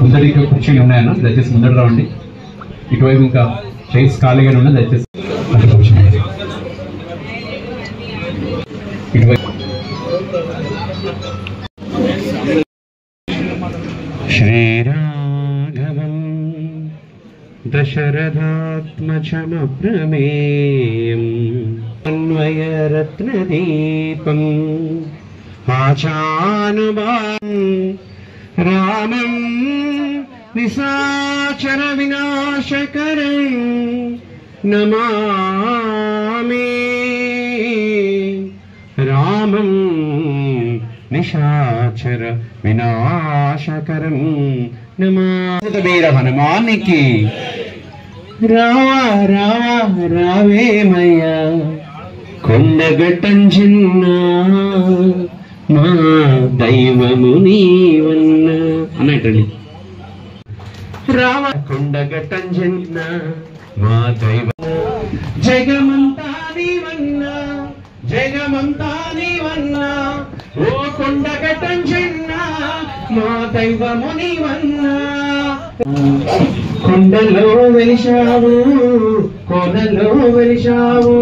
ముందరికి కుర్చీలు ఉన్నాయన్న, దయచేసి ముందర రావండి. ఇటువైపు ఇంకా చైర్స్ ఖాళీగానే ఉన్నాయి, దయచేసి ఇటువైపు. శ్రీరాఘవం దశరథాత్మజమప్రమేయం అన్వయరత్నదీపం ఆచానుభావం రామం నిశాచర వినాశకరం నమామి. రామం నిశాచర వినాశకరం నమామి. వీర హనుమానికి రావా రావా రావేమయ్యా కొండగట్టం చిన్న మా దైవము నీవన్న అన్నట్టండి. రామ కొండగట్టం చిన్న మా దైవం జగమంతా నీవన్నా జగమంతా నీవన్నా ఓ కొండగట్టం చిన్న మా దైవము నీవన్నా. కొండలో వెలిశావు కోనలో వెలిశావు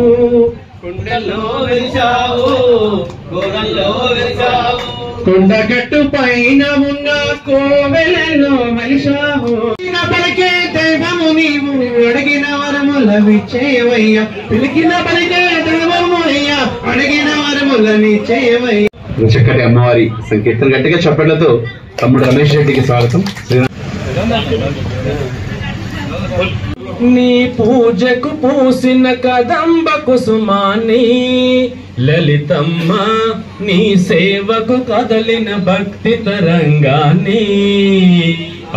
కొండలో వెలిశావు కోనలో వెలిశావు కొండగట్టు పైన ఉన్న కోవెలలో వెలిశావు. పలికే దైవము నీవు అడిగిన వరములవిచ్చేవయ్యా పిలికిన పలికే దైవము అయ్యా అడిగిన వరములవిచ్చేవయ్యా. చక్కటి అమ్మవారి సంకీర్తన గట్టిగా చప్పట్లతో తమ్ముడు రమేష్ రెడ్డికి స్వాగతం. నీ పూజకు పూసిన కదంబ కుసుమాని లలితమ్మ నీ సేవకు కదలిన భక్తి తరంగాని.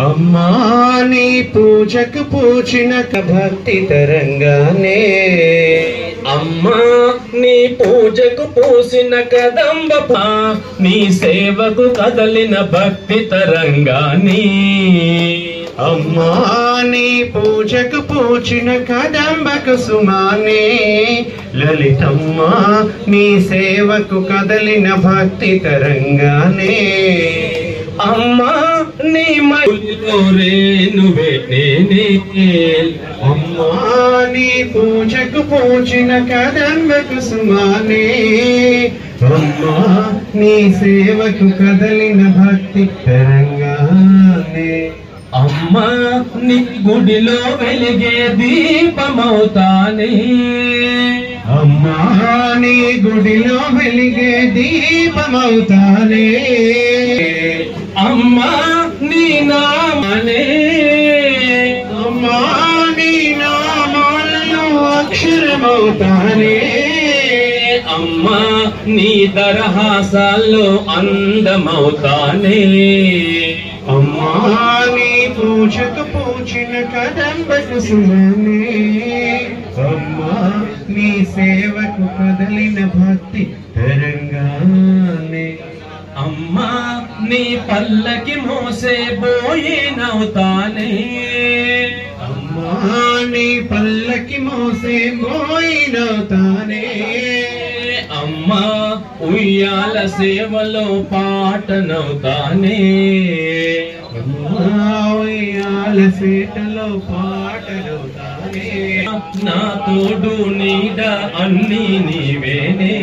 అమ్మా నీ పూజకు పూచిన భక్తి తరంగానే. అమ్మా నీ పూజకు పూసిన కదంబ నీ సేవకు కదలిన భక్తి తరంగాని. అమ్మా నీ పూజకు పూచిన కదంబ కుసుమానే లలితమ్మ నీ సేవకు కదలిన భక్తి తరంగానే. అమ్మా నీ నువ్వే నేనే. అమ్మా నీ పూజకు పూచిన కదంబ కుసుమానే అమ్మా నీ సేవకు కదలిన భక్తి తరంగానే. అమ్మా నీ గుడిలో వెలిగే దీపమవుతానే. అమ్మా నీ గుడిలో వెలిగే దీపమవుతానే. అమ్మా నీ నామనే అమ్మా నీ నామాలలో అక్షరమవుతానే. అమ్మా నీ దరహాసాల్లో అందమవుతానే. అమ్మా నీ పూజకు పూచిన కదంబ కుసుమానే అమ్మా నీ సేవకు కదలిన భక్తి తరంగానే. అమ్మా నీ పల్లకి మోసే బోయినవుతానే. అమ్మా నీ పల్లకి మోసే మోయినవుతానే. అమ్మా ఉయ్యాల సేవలో పాటనవుతానే. అమ్మా ఉయ్యాల సేటలో పాటనవుతానే. నా తోడు నీడ అన్నీ నీవేనే.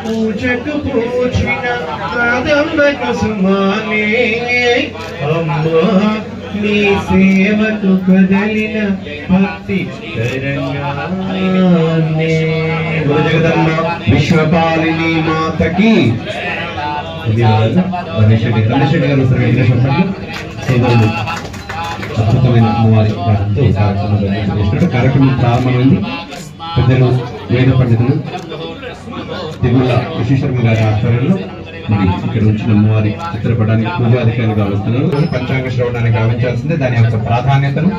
పూజకు పూచిన కదంబ కుసుమానే అమ్మా నీ సేవకు కదలిన భక్తి తరంగానే. జగదమ్మ విశ్వపాలిని మాతకి. రమేష్ రెడ్డి గారు సోదరులు అద్భుతమైన అమ్మవారి గారితో కార్యక్రమం ప్రారంభమైంది. పెద్దలు వేద పండితులు తిరుమల విశ్వేశ్వరమ్మ గారి ఆధ్వర్యంలో మరి ఇక్కడ ఉంచిన అమ్మవారి చిత్రపటానికి పూజాధికారులుగా వస్తున్నారు. పంచాంగ శ్రవణాన్ని గమనించాల్సిందే, దాని యొక్క ప్రాధాన్యతను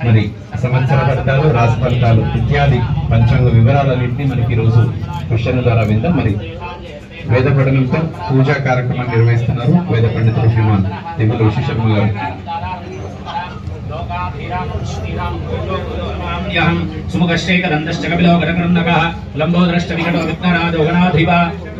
మరి సంవత్సర ఫలితాలు, రాశి ఫలితాలు ఇత్యాది పంచాంగ వివరాలన్నింటినీ మనకి ఈరోజు క్వశ్చన్ ద్వారా విందాం. మరి వేద పఠనంతో పూజా కార్యక్రమాన్ని నిర్వహిస్తున్నారు వేద పండితులు శ్రీమాన్ తెగులు శిశర్మ గారు. సుముఖశ్చేకదండశ్చ కపిలో గణకర్ణకః లంబోదరశ్చ వికటో విఘ్నరాజో గణాధిప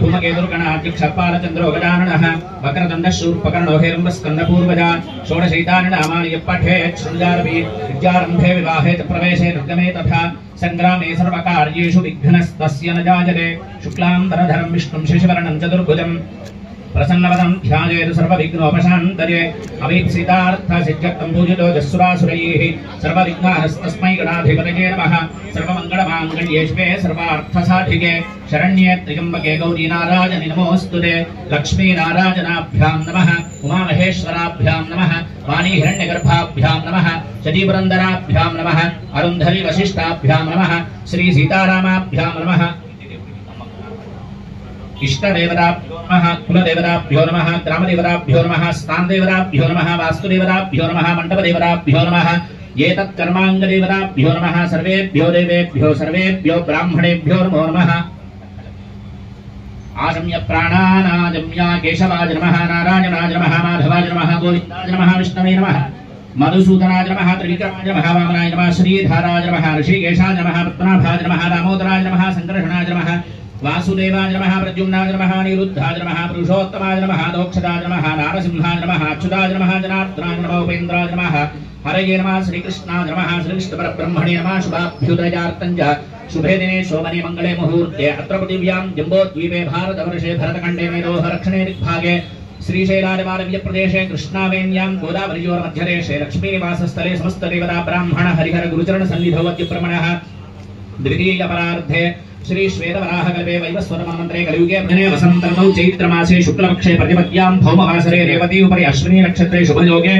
ధూమకేతుర్గణాధ్యక్షపాలచంద్రో గజాననః వక్రదండశూర్పకర్ణో హేరంబస్కందపూర్వజ షోడశైతాని నామాని యప్పఠేత్ శృణుజారపి విద్యారంభే వివాహే చ ప్రవేశే నిర్గమే తథా సంగ్రామే సర్వకార్యేషు విఘ్నస్తస్య న జాయతే శుక్లాంబరధరం విష్ణుం శశివర్ణం చతుర్భుజం ప్రసన్నవదం ధ్యాయేత్ సర్వవిఘ్నోపశాంతయే అభీప్సితార్థ సిద్ధ్యర్థం పూజితో జస్సురాసురైః సర్వవిఘ్నహస్తస్మై గణాధిపతయే నమః సర్వమంగళమాంగళ్యే శివే సర్వార్థసాధికే శరణ్యే త్ర్యంబకే గౌరీ నారాయణి నమోస్తుతే లక్ష్మీనారాయణాభ్యాం నమః ఉమామహేశ్వరాభ్యాం నమః వాణీ హిరణ్యగర్భాభ్యాం నమః శచీపురందరాభ్యాం నమః అరుంధరీ వశిష్టాభ్యాం నమః శ్రీ సీతారామాభ్యాం నమః इष्टदेवताभ्यो नमः कुलदेवताभ्यो नमः ग्रामदेवताभ्यो नमः स्थानदेवताभ्यो नमः वास्तुदेवताभ्यो नमः मण्डपदेवताभ्यो नमः एतत्कर्माङ्गदेवताभ्यो नमः सर्वेभ्यो देवेभ्यो सर्वेभ्यो ब्राह्मणेभ्यो नमो नमः आजम्य प्राणानाजम्य केशवाय नमः नारायणाय नमः माधवाय नमः गोविन्दाय नमः विष्णवे नमः मधुसूदनाय नमः त्रिविक्रमाय नमः वामनाय नमः श्रीधराय नमः ऋषिकेशाय नमः पद्मनाभाय नमः दामोदराय नमः संकर्षणाय नमः वासुदेवाय नमः प्रद्युम्नाय नमः निरुद्धाय नमः पुरुषोत्तमाय नमः दोक्षदाय नमः नारसिंहाय नमः अच्युताय नमः जनार्दनाय नमः उपेन्द्राय नमः हरये नमः श्रीकृष्णाय नमः श्रीकृष्णपरब्रह्मणे नमः शुभाभ्युदयार्थं च शुभे दिने शोभने मंगले मुहूर्ते अत्र पृथिव्यां जम्बोद्वीपे भारतवर्षे भरतखण्डे मेरोहरक्षणे दिग्भागे श्रीशैलादिवारव्यप्रदेशे कृष्णावेण्यां गोदावरीयोर्मध्यदेशे लक्ष्मीनिवासस्थले समस्तदेवता ब्राह्मण हरिहर गुरुचरण सन्निधौ वद्यप्रमणः द्वितीय परार्धे श्री श्वेतवराहकल्पे वैवस्वतमन्त्रे कलियुगे प्रथमे वसन्तर्तौ चैत्रमासे शुक्लपक्षे प्रतिपद्यां भौमवासरे रेवती उपरि अश्विनी नक्षत्रे शुभयोगे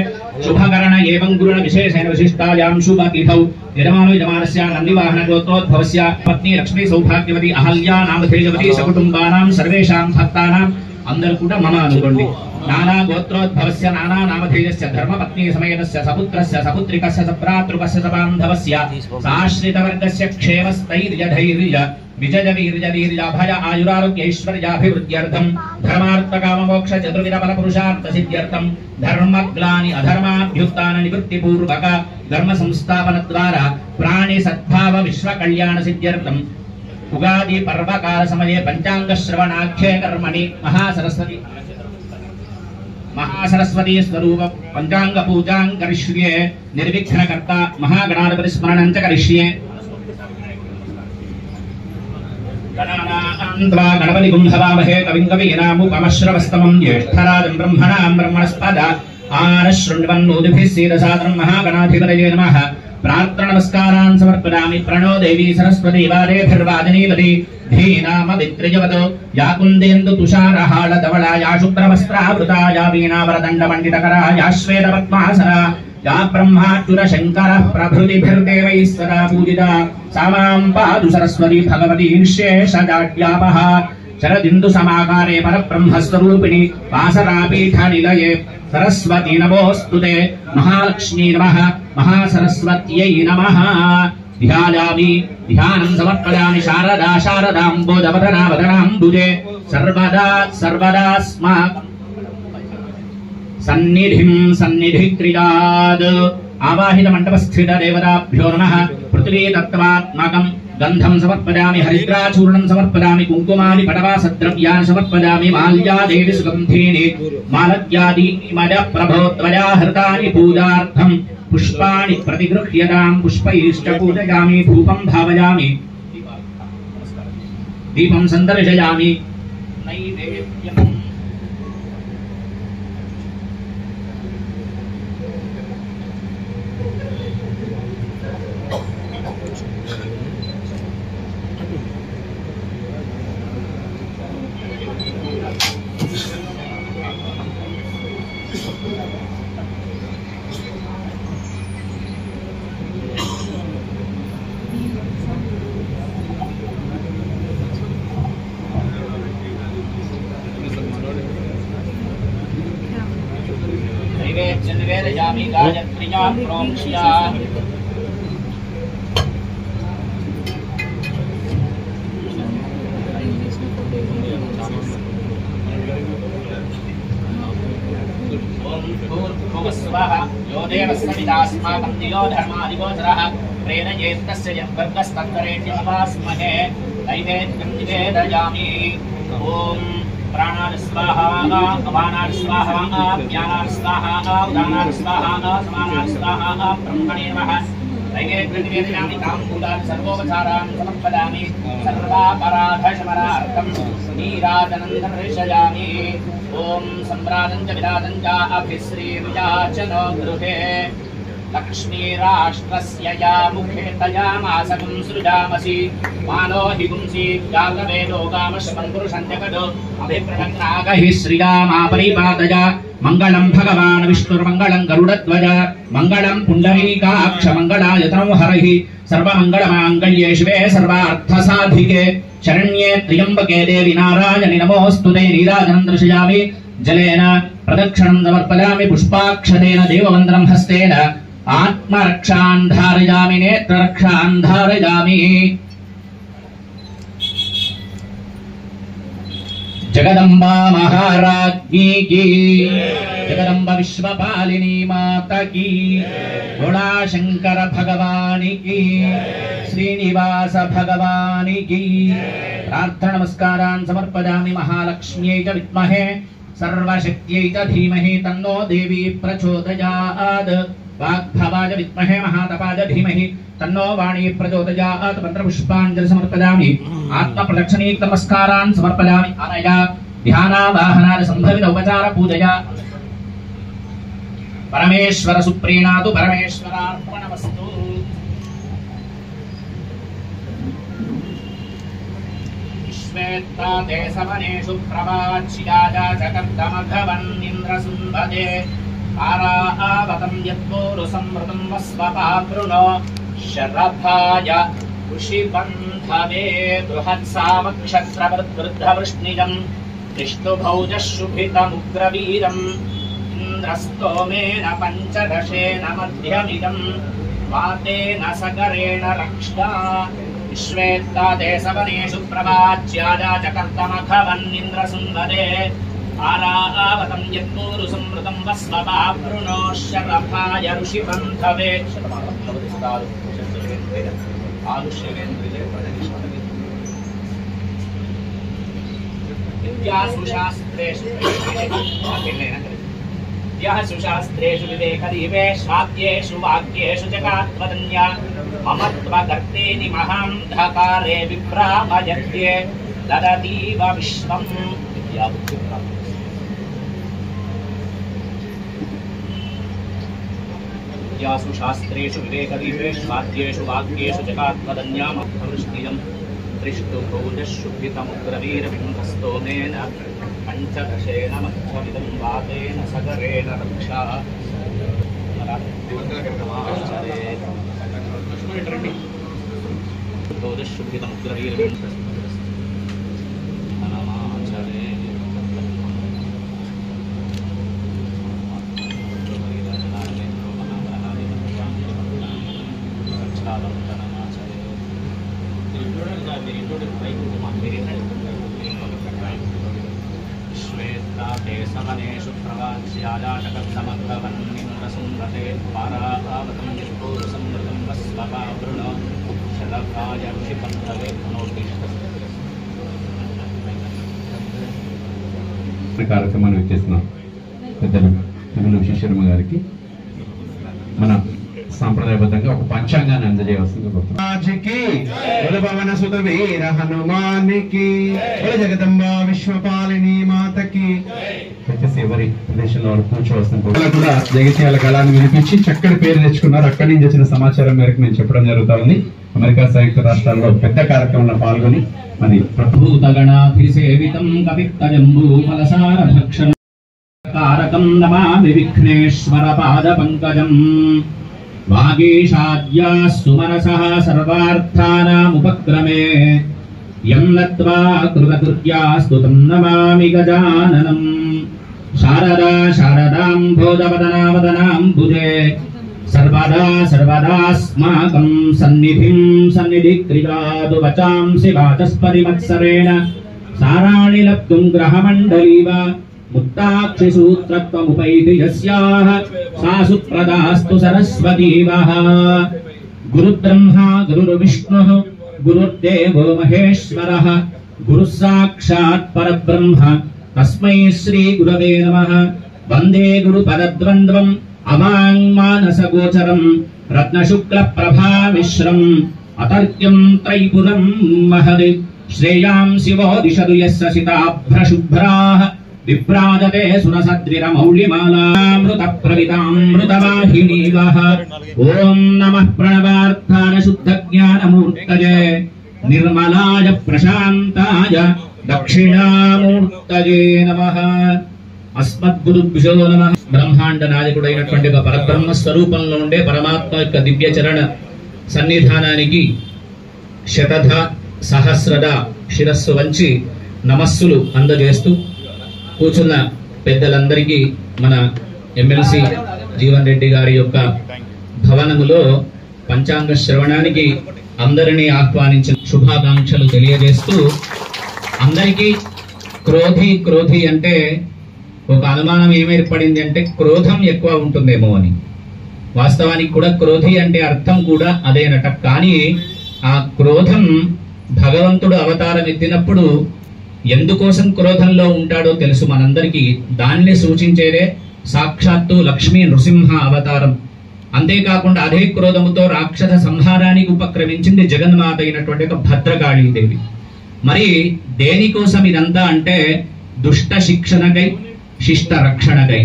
शुभकरण एवं गुरुण विशेषेण विशिष्टायां शुभतिथौ यजमानो यजमानस्य नन्दिवाहन गोत्रोद्भवस्य पत्नी लक्ष्मी सौभाग्यवती अहल्या नामधेयवती सकुटुम्बानां सर्वेषां भक्तानां अंदर कूट मम अनुकोंडि नाना गोत्रोद्भवस्य नाना नामधेयस्य धर्मपत्नी समेतस्य सपुत्रस्य सपुत्रिकस्य सप्रातृकस्य सबान्धवस्य साश्रितवर्गस्य क्षेमस्थैर्यधैर्य विजयवीर्यवीर्याभय आयुरारोग्यैश्वर्याभिवृद्ध्यर्थं धर्मार्थकाममोक्ष चतुर्विधफलपुरुषार्थसिद्ध्यर्थं धर्मग्लानि अधर्माभ्युत्थाननिवृत्तिपूर्वक धर्मसंस्थापनद्वारा प्राणिसद्भाव विश्वकल्याणसिद्ध्यर्थं उगादि पर्वकाल समये पंचांग श्रवणाख्ये कर्मणि महासरस्वती स्वरूप पंचांग पूजां करिष्ये निर्विघ्नकर्ता महागणाधिपति स्मरणं च करिष्ये गणानान्त्वा गणपति गुंहवामहे कविं कवीनामुपमश्रवस्तमं ज्येष्ठराजं ब्रह्मणां ब्रह्मणस्पद आनशृण्वन्नोदिभिः सीदसादरं महागणाधिपतये नमः प्रार्थना नमस्कारान् समर्पयामि प्रणो देवी सरस्वती वादेभिर्वादिनीवती धीनामवित्रयवतो या कुन्देन्दु तुषारहाळ धवला या शुभ्रवस्त्रावृता या वीणावरदण्डमण्डितकरा या श्वेतपद्मासना या ब्रह्माच्युत शङ्करः प्रभृतिभिर्देवैः सदा पूजिता सा मां पातु सरस्वती भगवती शेषजाड्यापः शरदिन्दु समाकारे परब्रह्मस्वरूपिणी वासरापीठनिलये सरस्वती नमोस्तुते महालक्ष्मी नमः महासरस्वत्यै नमः ध्यायामि ध्यानं समर्पयामि शारदा शारदाम्बोजवदना वदनाम्बुजे सर्वदा सर्वदास्मात् सन्निधिं सन्निधिक्रियात् आवाहित मंडपस्थित देवताभ्यो नमः पृथ्वी तत्त्वात्मकं गंधं समर्पयामि हरिद्राचूर्णं समर्पयामि कुङ्कुमादि पटवासद्रव्यानि समर्पयामि माल्यादेवी सुगन्धीनि मालत्यादि मद प्रभो त्वया हृतानि पूजार्थं पुष्पाणि प्रतिगृह्यतां पुष्पैश्च पूजयामि धूपं भावयामि दीपं सन्दर्शयामि नैवेद्यम् निवेदयामि गायत्र्यां प्रोक्ष्या स्वाहा यो देवस्मितास्माकं दियो धर्मादिगोचरः प्रेरयेत्तस्य जन्मर्गस्तत्तरेण्यवास्महे नैवेद्यं निवेदयामि ॐ प्राणान् स्वाहा अपानान् स्वाहा व्यानान् स्वाहा उदानान् स्वाहा समानान् स्वाहा ब्रह्मणे नमः नैवेद्यं निवेदयामि ताम्बूलान् सर्वोपचारान् समर्पयामि सर्वापराधशमनार्थं नीराजनं दर्शयामि ॐ सम्राजं च विराजं च अभिश्रीर्याचनो गृहे लक्ष्मीराष्ट्रस्य या मुखे तया मासकं सृजामसि मानो हि पुंसि जातवेदो गामशमं पुरुषन्त्यकटो अभिप्रभन्नागहि श्रीरामापरिपादय मङ्गलं भगवान् विष्णुर्मङ्गलं गरुडध्वज मङ्गलं पुण्डरीकाक्ष मङ्गलायतनौ हरिः सर्वमङ्गलमाङ्गल्ये शिवे सर्वार्थसाधिके शरण्ये त्र्यम्बके देवि नारायणि नमोऽस्तुते नीराजनं दर्शयामि जलेन प्रदक्षिणं समर्पयामि पुष्पाक्षतेन देववन्दनं हस्तेन आत्मरक्षां धारयामि नेत्ररक्षां धारयामि जगदम्बा महाराज्ञी की जगदम्बा विश्वपालिनी माता की गुणाशंकर भगवान की श्रीनिवास भगवान की प्रार्थना नमस्कारान् समर्पयामि महालक्ष्म्यै च विद्महे सर्वशक्त्यै च धीमहि तन्नो देवी प्रचोदयात् वाग्भवाय विद्महे महातपाय धीमहि तन्नो वाणी प्रचोदयात् मंत्रपुष्पाञ्जलि समर्पयामि आत्मप्रदक्षिणीक नमस्कारान् समर्पयामि अनया ध्यानावाहनादि संभवित उपचार पूजया परमेश्वर सुप्रीणातु परमेश्वरार्पणमस्तु श्वेता देशवनेषु प्रवाच्याजा जगर्दमघवन्निन्द्रसुम्भदे आरावतं यत्पूरुसंवृतं वस्वपावृणो शरभाय ऋषिबन्धवे बृहत्सामक्षत्रवृद्धवृष्णिजं विष्णुभौजशुभितमुग्रवीरम् इन्द्रस्तोमेन पञ्चदशेन मध्यमिदं वातेन सकरेण रक्षा विश्वेत्ता देशवनेषु प्रवाच्याजा जगर्दमघवन्निन्द्रसुम्भदे आरावतं यत्पूरुसंवृतं वस्वपावृणो शरभाय ऋषिबन्धवे सुशास्त्रेषु विवेकदीपे स्वाद्येषु वाक्येषु जगात्मदन्या ममत्वकर्तेति महान्धकारे विभ्रामयन्त्ये ददतीव विश्वम् यासु शास्त्रेषु विवेकदीपे स्वाद्येषु वाक्येषु जगात्मदन्या ममत्ववृष्टिजं त्रिष्टुभौजशुभितमुग्रवीरबिम्बस्तोमेन पञ्चदशेन मध्यमिदं वातेन सकरेण रक्षा देशवनेषु प्रवाच्याजा जगत्समग्रवन्निन्द्रसुम्भते पारावतं यत्पूरुसंवृतं वस्वपावृणो शरभाय ऋषिबन्धवे కార్యక్రమాన్ని విచ్చేస్తున్నాం పెద్దలు తిరుమల విశ్వేశ్వరమ్మ గారికి మన సాంప్రదాయబద్ధంగా ఒక పంచాంగాన్ని అందజేయవలసిందిగా జగదంబా విశ్వపాలిని మాతకి ఎవరి ప్రదేశంలో వాళ్ళు కూర్చోవలసిన కూడా జగిత్యాల గళాన్ని వినిపించి చక్కటి పేరు తెచ్చుకున్నారు. అక్కడి నుంచి వచ్చిన సమాచారం మేరకు నేను చెప్పడం జరుగుతా ఉంది. అమెరికా సంయుక్త రాష్ట్రాల్లో పెద్ద కార్యక్రమంలో పాల్గొని మరి ప్రభుతగణాభిసేవితం కవిత్తజంబూ ఫలసార భక్షణం कारकं नमामि विघ्नेश्वर पाद पंकजं वागीशाद्या सुमनसः सर्वार्थानामुपक्रमे यं नत्वा कृतकृत्यास्तु तं नमामि गजाननं शारदा शारदाम्भोजवदनावदनाम्बुजे सर्वदा सर्वदास्माकं सन्निधिं सन्निधिकृतादु वचांसि वाचस्पतिमत्सरेण साराणि लब्धुं ग्रहमण्डलीव ముక్తాక్షిసూత్రత్వముపైతి యస్యాః సా సుప్రదాస్తు సరస్వతీవః. గురుబ్రహ్మా గురుర్విష్ణుః గురుర్దేవో మహేశ్వరః గురుః సాక్షాత్ పరబ్రహ్మ తస్మై శ్రీ గురవే నమః. వందే గురు పదద్వంద్వం అమాంమానసగోచరం రత్నశుక్ల ప్రభామిశ్రం అతర్క్యం త్రైపురం మహది. శ్రేయాంసి వో దిశదు యస్య సితాభ్రశుభ్రాః విప్రాజతే సురసద్విరమౌళిమాలామృత ప్రవితామృతవాహినీవః. ఓం నమః ప్రణవార్థాన శుద్ధ జ్ఞానమూర్తయే నిర్మలాయ ప్రశాంతాయ దక్షిణామూర్తయే నమః. అస్మద్గురుభ్యో నమః. బ్రహ్మాండ నాయకుడైనటువంటి ఒక పరబ్రహ్మ స్వరూపంలో ఉండే పరమాత్మ యొక్క దివ్య చరణ సన్నిధానానికి శతధ సహస్రద శిరస్సు వంచి నమస్సులు అందజేస్తూ కూర్చున్న పెద్దలందరికీ మన ఎమ్మెల్సీ జీవన్ రెడ్డి గారి యొక్క భవనములో పంచాంగ శ్రవణానికి అందరినీ ఆహ్వానించిన శుభాకాంక్షలు తెలియజేస్తూ, అందరికీ క్రోధి అంటే ఒక అనుమానం ఏమేర్పడింది అంటే క్రోధం ఎక్కువ ఉంటుందేమో అని. వాస్తవానికి కూడా క్రోధి అంటే అర్థం కూడా అదేనట. కానీ ఆ క్రోధం భగవంతుడు అవతారం ఎత్తినప్పుడు ఎందుకోసం క్రోధంలో ఉంటాడో తెలుసు మనందరికీ. దాన్ని సూచించేదే సాక్షాత్తు లక్ష్మీ నృసింహ అవతారం. అంతేకాకుండా అదే క్రోధముతో రాక్షస సంహారానికి ఉపక్రమించింది జగన్మాత అయినటువంటి ఒక భద్రకాళీదేవి. మరి దేనికోసం ఇదంతా అంటే దుష్ట శిక్షణకై శిష్ట రక్షణకై.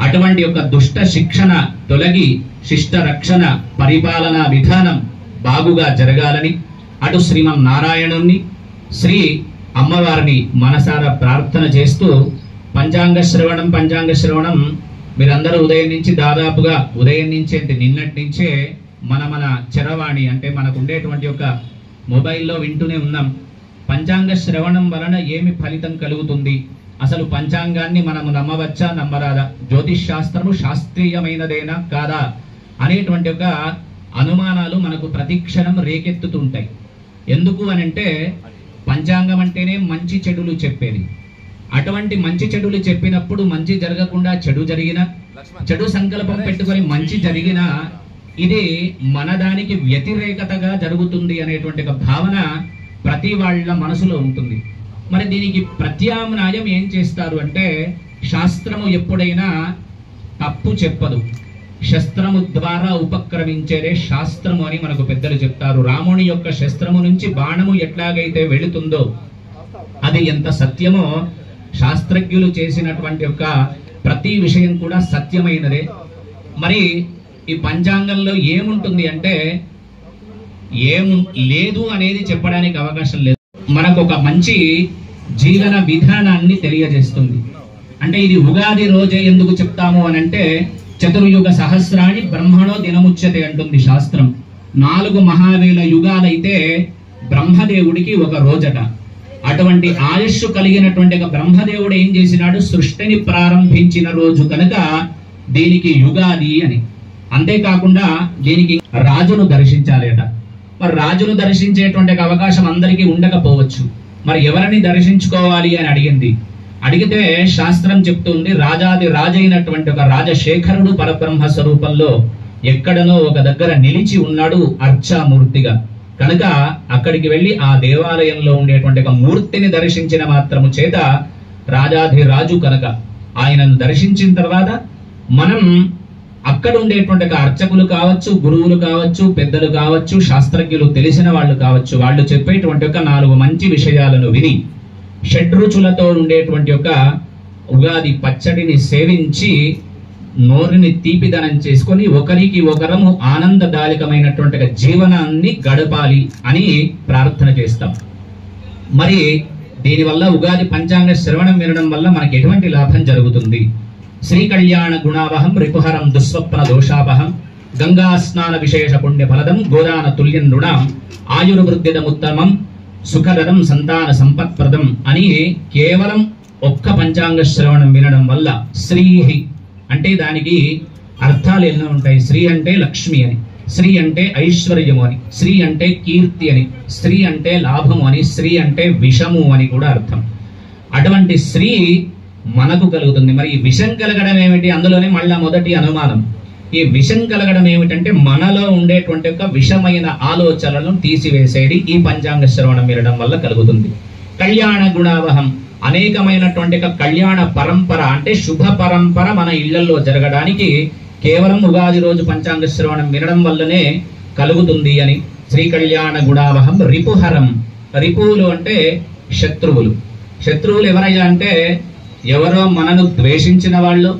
అటువంటి యొక్క దుష్ట శిక్షణ తొలగి శిష్ట రక్షణ పరిపాలనా విధానం బాగుగా జరగాలని అటు శ్రీమన్నారాయణుణ్ణి శ్రీ అమ్మవారిని మనసారా ప్రార్థన చేస్తూ పంచాంగ శ్రవణం మీరందరూ ఉదయం నుంచి దాదాపుగా ఉదయం నుంచి అంటే నిన్నటి నుంచే మన చరవాణి అంటే మనకు ఉండేటువంటి ఒక మొబైల్లో వింటూనే ఉన్నాం. పంచాంగ శ్రవణం వలన ఏమి ఫలితం కలుగుతుంది, అసలు పంచాంగాన్ని మనము నమ్మవచ్చా నమ్మరాదా, జ్యోతిష్ శాస్త్రము శాస్త్రీయమైనదేనా కాదా అనేటువంటి ఒక అనుమానాలు మనకు ప్రతిక్షణం రేకెత్తుతుంటాయి. ఎందుకు అనంటే పంచాంగం అంటేనే మంచి చెడులు చెప్పేది. అటువంటి మంచి చెడులు చెప్పినప్పుడు మంచి జరగకుండా చెడు జరిగినా, చెడు సంకల్పం పెట్టుకొని మంచి జరిగినా ఇది మన దానికి వ్యతిరేకతగా జరుగుతుంది అనేటువంటి ఒక భావన ప్రతి వాళ్ళ మనసులో ఉంటుంది. మరి దీనికి ప్రత్యామ్నాయం ఏం చేస్తారు అంటే శాస్త్రము ఎప్పుడైనా తప్పు చెప్పదు, శస్త్రము ద్వారా ఉపక్రమించేదే శాస్త్రము అని మనకు పెద్దలు చెప్తారు. రాముని యొక్క శస్త్రము నుంచి బాణము ఎట్లాగైతే వెళుతుందో అది ఎంత సత్యమో శాస్త్రజ్ఞులు చేసినటువంటి యొక్క ప్రతి విషయం కూడా సత్యమైనదే. మరి ఈ పంచాంగంలో ఏముంటుంది అంటే లేదు అనేది చెప్పడానికి అవకాశం లేదు. మనకు ఒక మంచి జీవన విధానాన్ని తెలియజేస్తుంది. అంటే ఇది ఉగాది రోజే ఎందుకు చెప్తాము అని అంటే చతుర్యుగ సహస్రాణి బ్రహ్మణో దినముచ్యతే అంటుంది శాస్త్రం. 4 మహావేల యుగాలైతే బ్రహ్మదేవుడికి ఒక రోజట. అటువంటి ఆయుష్ కలిగినటువంటి ఒక బ్రహ్మదేవుడు ఏం చేసినాడు, సృష్టిని ప్రారంభించిన రోజు కనుక దీనికి యుగాది అని. అంతేకాకుండా దీనికి రాజును దర్శించాలట. మరి రాజును దర్శించేటువంటి అవకాశం అందరికీ ఉండకపోవచ్చు. మరి ఎవరిని దర్శించుకోవాలి అని అడిగితే శాస్త్రం చెప్తుంది రాజాది రాజైనటువంటి ఒక రాజశేఖరుడు పరబ్రహ్మ స్వరూపంలో ఎక్కడనో ఒక దగ్గర నిలిచి ఉన్నాడు అర్చామూర్తిగా. కనుక అక్కడికి వెళ్లి ఆ దేవాలయంలో ఉండేటువంటి ఒక మూర్తిని దర్శించిన మాత్రము చేత రాజాది రాజు కనుక ఆయనను దర్శించిన తర్వాత మనం అక్కడ ఉండేటువంటి అర్చకులు కావచ్చు, గురువులు కావచ్చు, పెద్దలు కావచ్చు, శాస్త్రజ్ఞులు తెలిసిన వాళ్ళు కావచ్చు, వాళ్ళు చెప్పేటువంటి ఒక 4 మంచి విషయాలను విని షడ్రుచులతో ఉండేటువంటి ఒక ఉగాది పచ్చడిని సేవించి నోరుని తీపిదనం చేసుకొని ఒకరికి ఒకరము ఆనందదాయకమైనటువంటి జీవనాన్ని గడపాలి అని ప్రార్థన చేస్తాం. మరి దీనివల్ల ఉగాది పంచాంగ శ్రవణం వినడం వల్ల మనకి ఎటువంటి లాభం జరుగుతుంది? శ్రీ కళ్యాణ గుణావహం రిపుహరం దుస్వప్న దోషాపహం గంగా స్నాన విశేష పుణ్య ఫలదం గోదాన తుల్యం రుణం ఆయుర్వృద్ధిదముత్తమం సుఖదం సంతాన సంపత్ప్రదం అని కేవలం ఒక్క పంచాంగ శ్రవణం వినడం వల్ల శ్రీహి అంటే దానికి అర్థాలు ఎన్నో ఉంటాయి. శ్రీ అంటే లక్ష్మి అని, శ్రీ అంటే ఐశ్వర్యము అని, శ్రీ అంటే కీర్తి అని, శ్రీ అంటే లాభము అని, శ్రీ అంటే విషము అని కూడా అర్థం. అటువంటి శ్రీ మనకు కలుగుతుంది. మరి ఈ విషం కలగడం ఏమిటి? అందులోనే మళ్ళా మొదటి అనుమానం. ఈ విషం కలగడం ఏమిటంటే మనలో ఉండేటువంటి ఒక విషమైన ఆలోచనలను తీసివేసేది ఈ పంచాంగ శ్రవణం వినడం వల్ల కలుగుతుంది. కళ్యాణ గుణావహం, అనేకమైనటువంటి కళ్యాణ పరంపర అంటే శుభ పరంపర మన ఇళ్లలో జరగడానికి కేవలం ఉగాది రోజు పంచాంగ శ్రవణం వినడం వల్లనే కలుగుతుంది అని. శ్రీ కళ్యాణ గుణావహం రిపుహరం. రిపువులు అంటే శత్రువులు. శత్రువులు ఎవరయ్యా అంటే ఎవరో మనను ద్వేషించిన వాళ్ళు,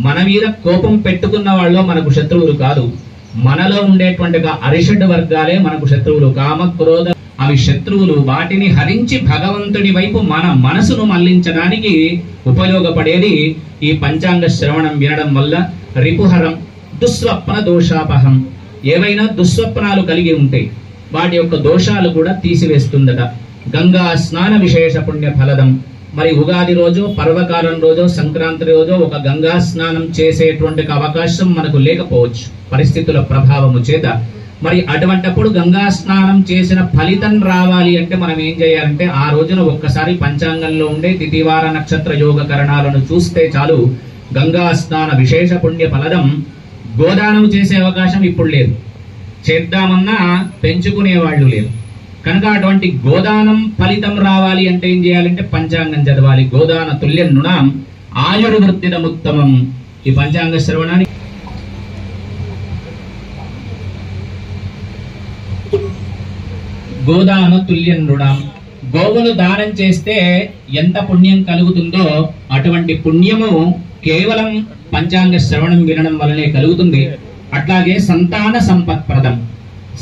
మన మీద కోపం పెట్టుకున్న వాళ్ళు మనకు శత్రువులు కాదు. మనలో ఉండేటువంటి అరిషడ్ వర్గాలే మనకు శత్రువులు. కామ క్రోధ అవి శత్రువులు. వాటిని హరించి భగవంతుడి వైపు మన మనసును మళ్లించడానికి ఉపయోగపడేది ఈ పంచాంగ శ్రవణం వినడం వల్ల. రిపుహరం దుస్వప్న దోషాపహం. ఏవైనా దుస్వప్నాలు కలిగి ఉంటే వాటి యొక్క దోషాలు కూడా తీసివేస్తుందట. గంగా స్నాన విశేష పుణ్య ఫలదం. మరి ఉగాది రోజు, పర్వకాలం రోజు, సంక్రాంతి రోజు ఒక గంగా స్నానం చేసేటువంటి అవకాశం మనకు లేకపోవచ్చు పరిస్థితుల ప్రభావము చేత. మరి అటువంటప్పుడు గంగా స్నానం చేసిన ఫలితం రావాలి అంటే మనం ఏం చేయాలంటే ఆ రోజున ఒక్కసారి పంచాంగంలో ఉండే తిథివార నక్షత్ర యోగ కరణాలను చూస్తే చాలు. గంగా స్నాన విశేష పుణ్య ఫలదం. గోదానం చేసే అవకాశం ఇప్పుడు లేదు, చేద్దామన్నా పెంచుకునే వాళ్ళు లేరు కనుక అటువంటి గోదానం ఫలితం రావాలి అంటే ఏం చేయాలంటే పంచాంగం చదవాలి. గోదాన తుల్య నృణాం ఆయుర్వృద్ధిదముత్తమం. ఈ పంచాంగ శ్రవణాన్ని గోదాన తుల్య నృణాం. గోవును దానం చేస్తే ఎంత పుణ్యం కలుగుతుందో అటువంటి పుణ్యము కేవలం పంచాంగ శ్రవణం వినడం వల్లనే కలుగుతుంది. అట్లాగే సంతాన సంపత్ప్రదం.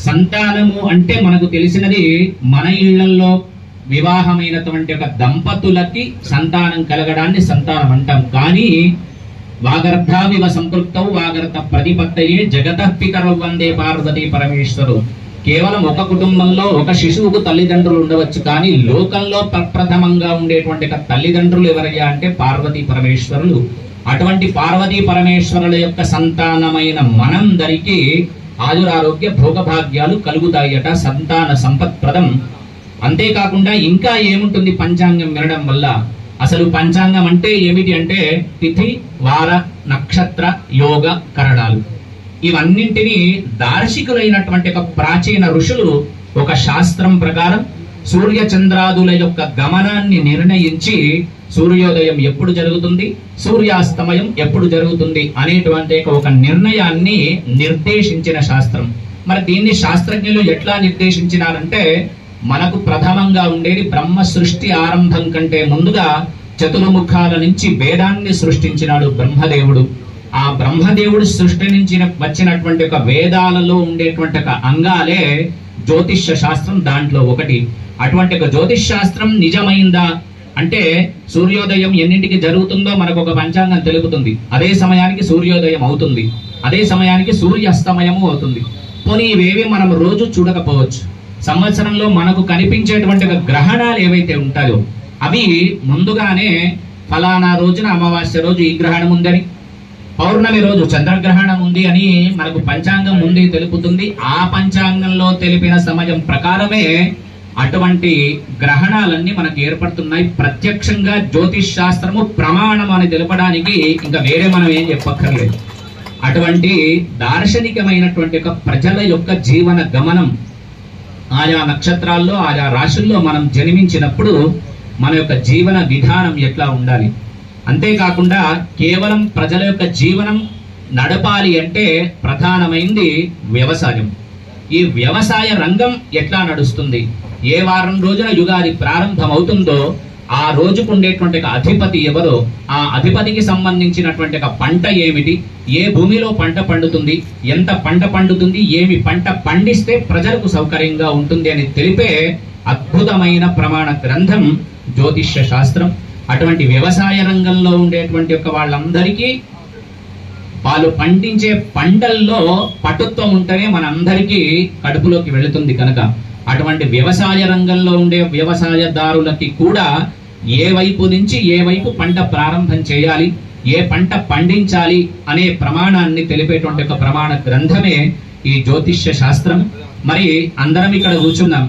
సంతానము అంటే మనకు తెలిసినది మన ఇళ్లలో వివాహమైనటువంటి ఒక దంపతులకి సంతానం కలగడాన్ని సంతానం అంటాం. కానీ వాగర్ధావివ సంపృక్తౌ వాగర్త ప్రతిపత్తయే జగతః పితరౌ వందే పార్వతీ పరమేశ్వరు. కేవలం ఒక కుటుంబంలో ఒక శిశువుకు తల్లిదండ్రులు ఉండవచ్చు, కానీ లోకంలో ప్రప్రథమంగా ఉండేటువంటి తల్లిదండ్రులు ఎవరయ్యా అంటే పార్వతీ పరమేశ్వరులు. అటువంటి పార్వతీ పరమేశ్వరుల యొక్క సంతానమైన మనందరికీ ఆయురారోగ్య భోగభాగ్యాలు కలుగుతాయట. సంతాన సంపత్ప్రదం. అంతేకాకుండా ఇంకా ఏముంటుంది పంచాంగం వినడం వల్ల? అసలు పంచాంగం అంటే ఏమిటి అంటే తిథి వార నక్షత్ర యోగ కరణాలు. ఇవన్నింటినీ దార్శికులైనటువంటి ఒక ప్రాచీన ఋషులు ఒక శాస్త్రం ప్రకారం సూర్య చంద్రాదుల యొక్క గమనాన్ని నిర్ణయించి సూర్యోదయం ఎప్పుడు జరుగుతుంది, సూర్యాస్తమయం ఎప్పుడు జరుగుతుంది అనేటువంటి ఒక నిర్ణయాన్ని నిర్దేశించిన శాస్త్రం. మరి దీన్ని శాస్త్రజ్ఞులు ఎట్లా నిర్దేశించినారంటే మనకు ప్రథమంగా ఉండేది బ్రహ్మ సృష్టి ఆరంభం కంటే ముందుగా చతుర్ముఖాల నుంచి వేదాన్ని సృష్టించినాడు బ్రహ్మదేవుడు. ఆ బ్రహ్మదేవుడు సృష్టి నుంచి వచ్చినటువంటి ఒక వేదాలలో ఉండేటువంటి ఒక అంగాలే జ్యోతిష్య శాస్త్రం. దాంట్లో ఒకటి. అటువంటి ఒక జ్యోతిష్ శాస్త్రం నిజమైందా అంటే సూర్యోదయం ఎన్నింటికి జరుగుతుందో మనకు ఒక పంచాంగం తెలుపుతుంది. అదే సమయానికి సూర్యోదయం అవుతుంది, అదే సమయానికి సూర్యాస్తమయము అవుతుంది. పోనీ ఇవేవి మనం రోజు చూడకపోవచ్చు. సంవత్సరంలో మనకు కనిపించేటువంటి గ్రహణాలు ఏవైతే ఉంటాయో అవి ముందుగానే ఫలానా రోజున అమావాస్య రోజు ఈ గ్రహణం ఉందని, పౌర్ణమి రోజు చంద్రగ్రహణం ఉంది అని మనకు పంచాంగం ముందే తెలుపుతుంది. ఆ పంచాంగంలో తెలిపిన సమయం ప్రకారమే అటువంటి గ్రహణాలన్నీ మనకు ఏర్పడుతున్నాయి. ప్రత్యక్షంగా జ్యోతిష్ శాస్త్రము ప్రమాణం అని తెలపడానికి ఇంకా వేరే మనం ఏం చెప్పక్కర్లేదు. అటువంటి దార్శనికమైనటువంటి ఒక ప్రజల యొక్క జీవన గమనం ఆయా నక్షత్రాల్లో ఆయా రాశుల్లో మనం జన్మించినప్పుడు మన యొక్క జీవన విధానం ఎట్లా ఉండాలి. అంతేకాకుండా కేవలం ప్రజల యొక్క జీవనం నడపాలి అంటే ప్రధానమైంది వ్యవసాయం. ఈ వ్యవసాయ రంగం ఎట్లా నడుస్తుంది? ఏ వారం రోజున యుగాది ప్రారంభం అవుతుందో ఆ రోజుకు ఉండేటువంటి అధిపతి ఎవరో, ఆ అధిపతికి సంబంధించినటువంటి పంట ఏమిటి, ఏ భూమిలో పంట పండుతుంది, ఎంత పంట పండుతుంది, ఏమి పంట పండిస్తే ప్రజలకు సౌకర్యంగా ఉంటుంది అని తెలిపే అద్భుతమైన ప్రమాణ గ్రంథం జ్యోతిష్య శాస్త్రం. అటువంటి వ్యవసాయ రంగంలో ఉండేటువంటి వాళ్ళందరికీ వాళ్ళు పండించే పంటల్లో పటుత్వం ఉంటేనే మనందరికీ కడుపులోకి వెళుతుంది. కనుక అటువంటి వ్యవసాయ రంగంలో ఉండే వ్యవసాయదారులకి కూడా ఏ వైపు నుంచి ఏ వైపు పంట ప్రారంభం చేయాలి, ఏ పంట పండించాలి అనే ప్రమాణాన్ని తెలిపేటువంటి ఒక ప్రమాణ గ్రంథమే ఈ జ్యోతిష్య శాస్త్రం. మరి అందరం ఇక్కడ కూర్చున్నాం.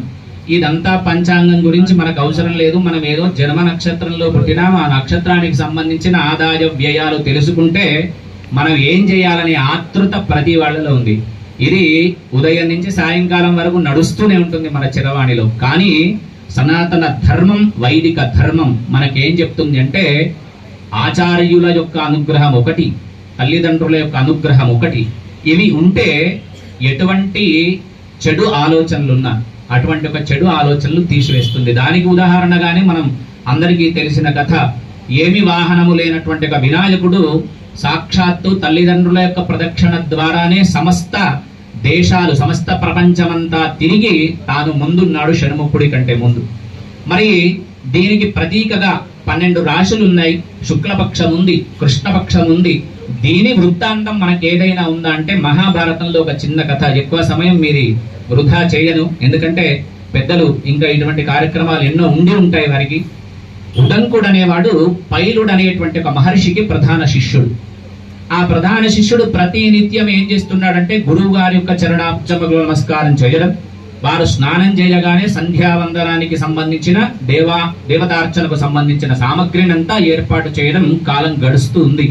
ఇదంతా పంచాంగం గురించి మనకు అవసరం లేదు. మనం ఏదో జన్మ నక్షత్రంలో పుట్టినాం, ఆ నక్షత్రానికి సంబంధించిన ఆదాయ వ్యయాలు తెలుసుకుంటే మనం ఏం చేయాలనే ఆతృత ప్రతి వాళ్ళలో ఉంది. ఇది ఉదయం నుంచి సాయంకాలం వరకు నడుస్తూనే ఉంటుంది మన చిరవాణిలో. కానీ సనాతన ధర్మం, వైదిక ధర్మం మనకేం చెప్తుంది అంటే ఆచార్యుల యొక్క అనుగ్రహం ఒకటి, తల్లిదండ్రుల యొక్క అనుగ్రహం ఒకటి, ఇవి ఉంటే ఎటువంటి చెడు ఆలోచనలున్నా అటువంటి ఒక చెడు ఆలోచనలు తీసివేస్తుంది. దానికి ఉదాహరణగానే మనం అందరికీ తెలిసిన కథ, ఏమి వాహనము లేనటువంటి ఒక వినాయకుడు సాక్షాత్తు తల్లిదండ్రుల యొక్క ప్రదక్షిణ ద్వారానే సమస్త దేశాలు, సమస్త ప్రపంచమంతా తిరిగి తాను ముందున్నాడు షణ్ముఖుడి కంటే ముందు. మరి దీనికి ప్రతీకగా 12 రాశులు ఉన్నాయి. శుక్లపక్షం ఉంది, కృష్ణపక్షం ఉంది. దీని వృత్తాంతం మనకి ఏదైనా ఉందా అంటే మహాభారతంలో ఒక చిన్న కథ. ఎక్కువ సమయం మీరు వృధా చేయను, ఎందుకంటే పెద్దలు ఇంకా ఇటువంటి కార్యక్రమాలు ఎన్నో ఉండి ఉంటాయి వారికి. ఉదంకుడు అనేవాడు పైలుడు అనేటువంటి ఒక మహర్షికి ప్రధాన శిష్యుడు. ఆ ప్రధాన శిష్యుడు ప్రతి నిత్యం ఏం చేస్తున్నాడంటే గురువు గారి యొక్క చరణాబ్జములు నమస్కారం చేయడం, వారు స్నానం చేయగానే సంధ్యావందనానికి సంబంధించిన దేవతార్చనకు సంబంధించిన సామగ్రినంతా ఏర్పాటు చేయడం కాలం గడుస్తూ ఉంది.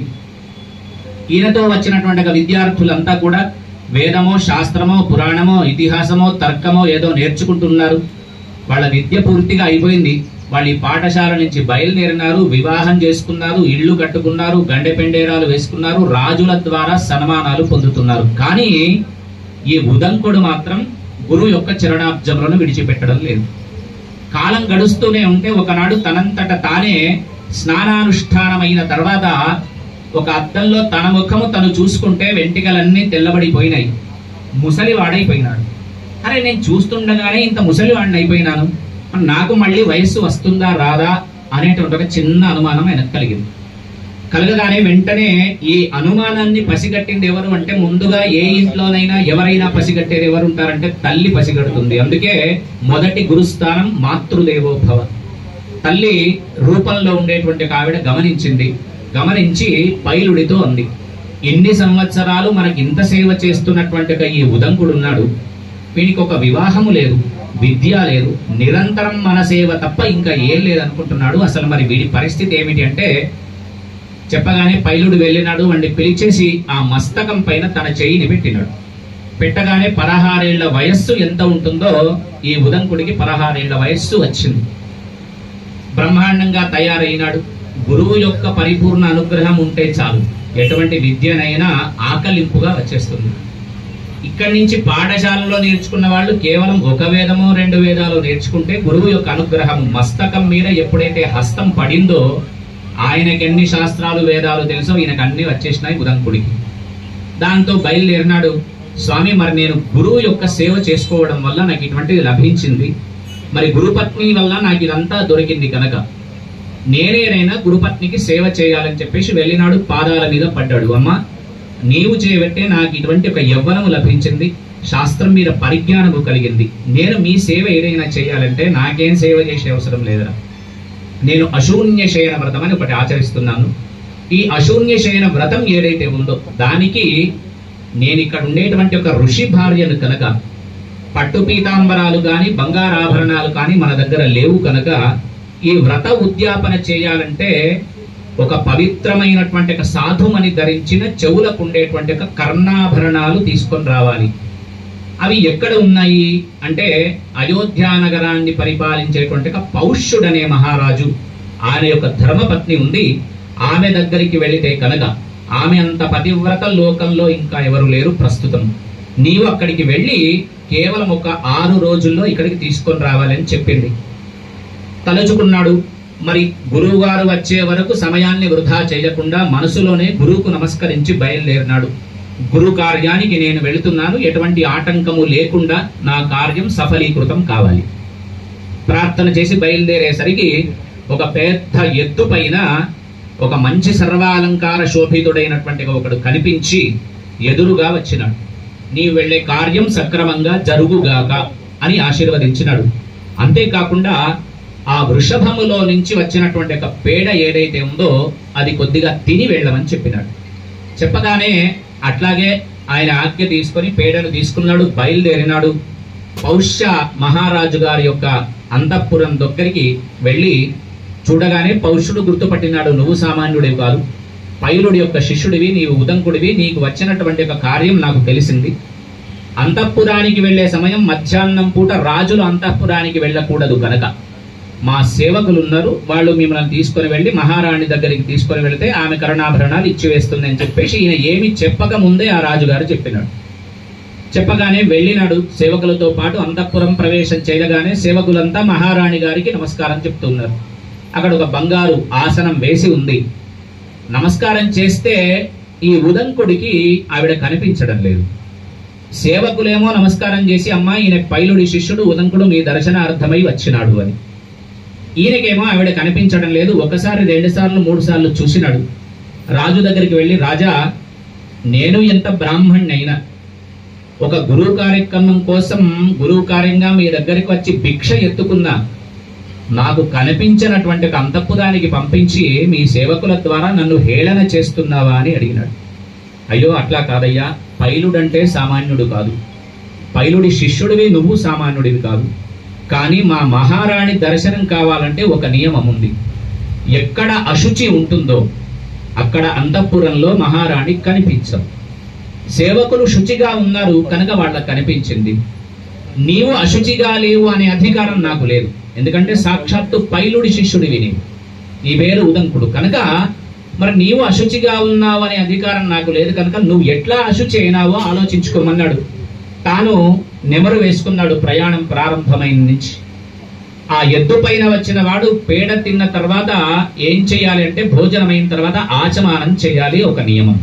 ఈయనతో వచ్చినటువంటి విద్యార్థులంతా కూడా వేదమో, శాస్త్రమో, పురాణమో, ఇతిహాసమో, తర్కమో ఏదో నేర్చుకుంటున్నారు. వాళ్ళ విద్య పూర్తిగా అయిపోయింది. వాళ్ళు ఈ పాఠశాల నుంచి బయలుదేరినారు, వివాహం చేసుకున్నారు, ఇళ్లు కట్టుకున్నారు, గండె పెండేరాలు వేసుకున్నారు, రాజుల ద్వారా సన్మానాలు పొందుతున్నారు. కానీ ఈ ఉదంకుడు మాత్రం గురువు యొక్క చరణాబ్జములను విడిచిపెట్టడం లేదు. కాలం గడుస్తూనే ఉంటే ఒకనాడు తనంతట తానే స్నానానుష్ఠానమైన తర్వాత ఒక అద్దంలో తన ముఖము తను చూసుకుంటే వెంట్రుకలన్నీ తెల్లబడిపోయినాయి. ముసలివాడైపోయినాడు. అరే, నేను చూస్తుండగానే ఇంత ముసలివాడిని అయిపోయినాను, నాకు మళ్ళీ వయస్సు వస్తుందా రాదా అనేటువంటి ఒక చిన్న అనుమానం ఆయనకు కలిగింది. కలగగానే వెంటనే ఈ అనుమానాన్ని పసిగట్టింది ఎవరు అంటే, ముందుగా ఏ ఇంట్లోనైనా ఎవరైనా పసిగట్టేది ఎవరు ఉంటారంటే తల్లి పసిగడుతుంది. అందుకే మొదటి గురుస్థానం మాతృదేవోభవ. తల్లి రూపంలో ఉండేటువంటి ఒక ఆవిడ గమనించి పైలుడితో అంది, ఎన్ని సంవత్సరాలు మనకి ఇంత సేవ చేస్తున్నటువంటి ఈ ఉదంకుడు ఉన్నాడు, వీనికి ఒక వివాహము లేదు, విద్య లేదు, నిరంతరం మన సేవ తప్ప ఇంకా ఏం లేదనుకుంటున్నాడు. అసలు మరి వీడి పరిస్థితి ఏమిటి అంటే చెప్పగానే పైలుడు వెళ్ళినాడు. వాడిని పిలిచేసి ఆ మస్తకం పైన తన చెయ్యిని పెట్టినాడు. పెట్టగానే 16 ఏళ్ల వయస్సు ఎంత ఉంటుందో ఈ ఉదంకుడికి 16 ఏళ్ల వయస్సు వచ్చింది. బ్రహ్మాండంగా తయారైనాడు. గురువు యొక్క పరిపూర్ణ అనుగ్రహం ఉంటే చాలు, ఎటువంటి విద్యనైనా ఆకలింపుగా వచ్చేస్తుంది. ఇక్కడి నుంచి పాఠశాలలో నేర్చుకున్న వాళ్ళు కేవలం ఒక వేదమో 2 వేదాలు నేర్చుకుంటే గురువు యొక్క అనుగ్రహం మస్తకం మీద ఎప్పుడైతే హస్తం పడిందో ఆయనకి ఎన్ని శాస్త్రాలు వేదాలు తెలుసో ఈయనకు అన్ని వచ్చేసినాయి ఉదంకుడికి. దాంతో బయలుదేరినాడు. స్వామి, మరి నేను గురువు యొక్క సేవ చేసుకోవడం వల్ల నాకు ఇటువంటిది లభించింది, మరి గురుపత్ని వల్ల నాకు ఇదంతా దొరికింది కనుక నేనేనైనా గురుపత్నికి సేవ చేయాలని చెప్పేసి వెళ్ళినాడు. పాదాల మీద పడ్డాడు. అమ్మ, నీవు చేయబట్టే నాకు ఇటువంటి ఒక యవ్వనము లభించింది, శాస్త్రం మీద పరిజ్ఞానము కలిగింది. నేను మీ సేవ ఏదైనా చేయాలంటే నాకేం సేవ చేసే అవసరం లేదురా. నేను అశూన్య శయన వ్రతం అని ఒకటి ఆచరిస్తున్నాను. ఈ అశూన్య శయన వ్రతం ఏదైతే ఉందో దానికి నేను ఇక్కడ ఉండేటువంటి ఒక ఋషి భార్యను కనుక పట్టు పీతాంబరాలు కానీ బంగారాభరణాలు కానీ మన దగ్గర లేవు కనుక ఈ వ్రత ఉద్యాపన చేయాలంటే ఒక పవిత్రమైనటువంటి ఒక సాధుమని ధరించిన చెవులకు ఉండేటువంటి ఒక కర్ణాభరణాలు తీసుకొని రావాలి. అవి ఎక్కడ ఉన్నాయి అంటే అయోధ్య నగరాన్ని పరిపాలించేటువంటి ఒక పౌష్యుడనే మహారాజు, ఆయన యొక్క ధర్మపత్ని ఉంది. ఆమె దగ్గరికి వెళితే కనుక ఆమె అంత పతివ్రత లోకంలో ఇంకా ఎవరు లేరు ప్రస్తుతం. నీవు అక్కడికి వెళ్ళి కేవలం ఒక 6 రోజుల్లో ఇక్కడికి తీసుకొని రావాలని చెప్పింది. తలుచుకున్నాడు. మరి గురువు గారు వచ్చే వరకు సమయాన్ని వృధా చేయకుండా మనసులోనే గురువుకు నమస్కరించి బయలుదేరినాడు. గురు కార్యానికి నేను వెళుతున్నాను, ఎటువంటి ఆటంకము లేకుండా నా కార్యం సఫలీకృతం కావాలి. ప్రార్థన చేసి బయలుదేరేసరికి ఒక పెద్ద ఎత్తు పైన ఒక మంచి సర్వాలంకార శోభితుడైనటువంటి ఒకడు కనిపించి ఎదురుగా వచ్చినాడు. నీవు వెళ్లే కార్యం సక్రమంగా జరుగుగాక అని ఆశీర్వదించినాడు. అంతేకాకుండా ఆ వృషభములో నుంచి వచ్చినటువంటి ఒక పేడ ఏదైతే ఉందో అది కొద్దిగా తిని వెళ్ళమని చెప్పినాడు. చెప్పగానే అట్లాగే ఆయన ఆజ్ఞ తీసుకొని పేడను తీసుకున్నాడు, బయలుదేరినాడు. పౌష్య మహారాజు గారి యొక్క అంతఃపురం దగ్గరికి వెళ్ళి చూడగానే పౌష్యుడు గుర్తుపట్టినాడు, నువ్వు సామాన్యుడివి కాదు, పైలుడి యొక్క శిష్యుడివి, నీవు ఉదంకుడివి, నీకు వచ్చినటువంటి ఒక కార్యం నాకు తెలిసింది. అంతఃపురానికి వెళ్లే సమయం మధ్యాహ్నం పూట రాజులు అంతఃపురానికి వెళ్ళకూడదు కనుక మా సేవకులు ఉన్నారు, వాళ్ళు మిమ్మల్ని తీసుకుని వెళ్ళి మహారాణి దగ్గరికి తీసుకుని వెళితే ఆమె కరుణాభరణాలు ఇచ్చివేస్తుంది అని చెప్పేసి ఈయన ఏమి చెప్పక ముందే ఆ రాజుగారు చెప్పినాడు. చెప్పగానే వెళ్ళినాడు సేవకులతో పాటు. అంతఃపురం ప్రవేశం చేయగానే సేవకులంతా మహారాణి గారికి నమస్కారం చెప్తున్నారు. అక్కడ ఒక బంగారు ఆసనం వేసి ఉంది. నమస్కారం చేస్తే ఈ ఉదంకుడికి ఆవిడ కనిపించడం లేదు. సేవకులేమో నమస్కారం చేసి, అమ్మా ఈయన పైలుడి శిష్యుడు ఉదంకుడు మీ దర్శనార్థమై వచ్చినాడు అని. ఈయనకేమో ఆవిడ కనిపించడం లేదు. ఒకసారి 2 సార్లు 3 సార్లు చూసినాడు. రాజు దగ్గరికి వెళ్ళి, రాజా, నేను ఎంత బ్రాహ్మణ్ణి అయినా ఒక గురువు కార్యక్రమం కోసం గురువు కార్యంగా మీ దగ్గరికి వచ్చి భిక్ష ఎత్తుకున్నా, నాకు కనిపించినటువంటి ఒక అంతఃపురానికి పంపించి మీ సేవకుల ద్వారా నన్ను హేళన చేస్తున్నావా అని అడిగినాడు. అయ్యో అట్లా కాదయ్యా, పైలుడంటే సామాన్యుడు కాదు, పైలుడి శిష్యుడివి, నువ్వు సామాన్యుడివి కాదు. కానీ మా మహారాణి దర్శనం కావాలంటే ఒక నియమం ఉంది. ఎక్కడ అశుచి ఉంటుందో అక్కడ అంతఃపురంలో మహారాణి కనిపించదు. సేవకులు శుచిగా ఉన్నారు కనుక వాళ్ళకి కనిపించింది. నీవు అశుచిగా లేవు అనే అధికారం నాకు లేదు, ఎందుకంటే సాక్షాత్తు పైలుడి శిష్యుడివి నీవు, నీ పేరు ఉదంకుడు కనుక మరి నీవు అశుచిగా ఉన్నావు అనే అధికారం నాకు లేదు కనుక నువ్వు ఎట్లా అశుచి అయినావో ఆలోచించుకోమన్నాడు. తాను నెమరు వేసుకున్నాడు. ప్రయాణం ప్రారంభమైన నుంచి ఆ ఎద్దు పైన వచ్చిన వాడు పేడ తిన్న తర్వాత ఏం చేయాలి అంటే భోజనమైన తర్వాత ఆచమానం చేయాలి, ఒక నియమం.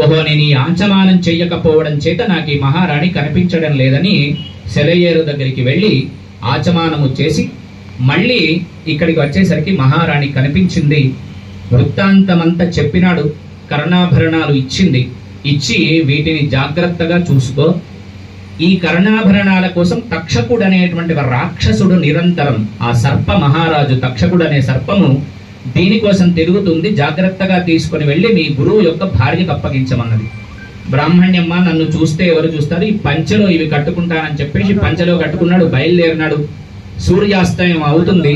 ఓహో, నేను ఈ ఆచమానం చెయ్యకపోవడం చేత నాకు ఈ మహారాణి కనిపించడం లేదని సెలయేరు దగ్గరికి వెళ్ళి ఆచమానము చేసి మళ్ళీ ఇక్కడికి వచ్చేసరికి మహారాణి కనిపించింది. వృత్తాంతమంతా చెప్పినాడు. కర్ణాభరణాలు ఇచ్చింది. ఇచ్చి వీటిని జాగ్రత్తగా చూసుకో. ఈ కర్ణాభరణాల కోసం తక్షకుడు అనేటువంటి ఒక రాక్షసుడు నిరంతరం, ఆ సర్ప మహారాజు తక్షకుడు అనే సర్పము దీనికోసం తిరుగుతుంది, జాగ్రత్తగా తీసుకుని వెళ్ళి మీ గురువు యొక్క భార్యకు అప్పగించమన్నది. బ్రాహ్మణ్యమ్మ, నన్ను చూస్తే ఎవరు చూస్తారు, ఈ పంచెలో ఇవి కట్టుకుంటానని చెప్పేసి పంచెలో కట్టుకున్నాడు. బయలుదేరినాడు. సూర్యాస్తమయం అవుతుంది.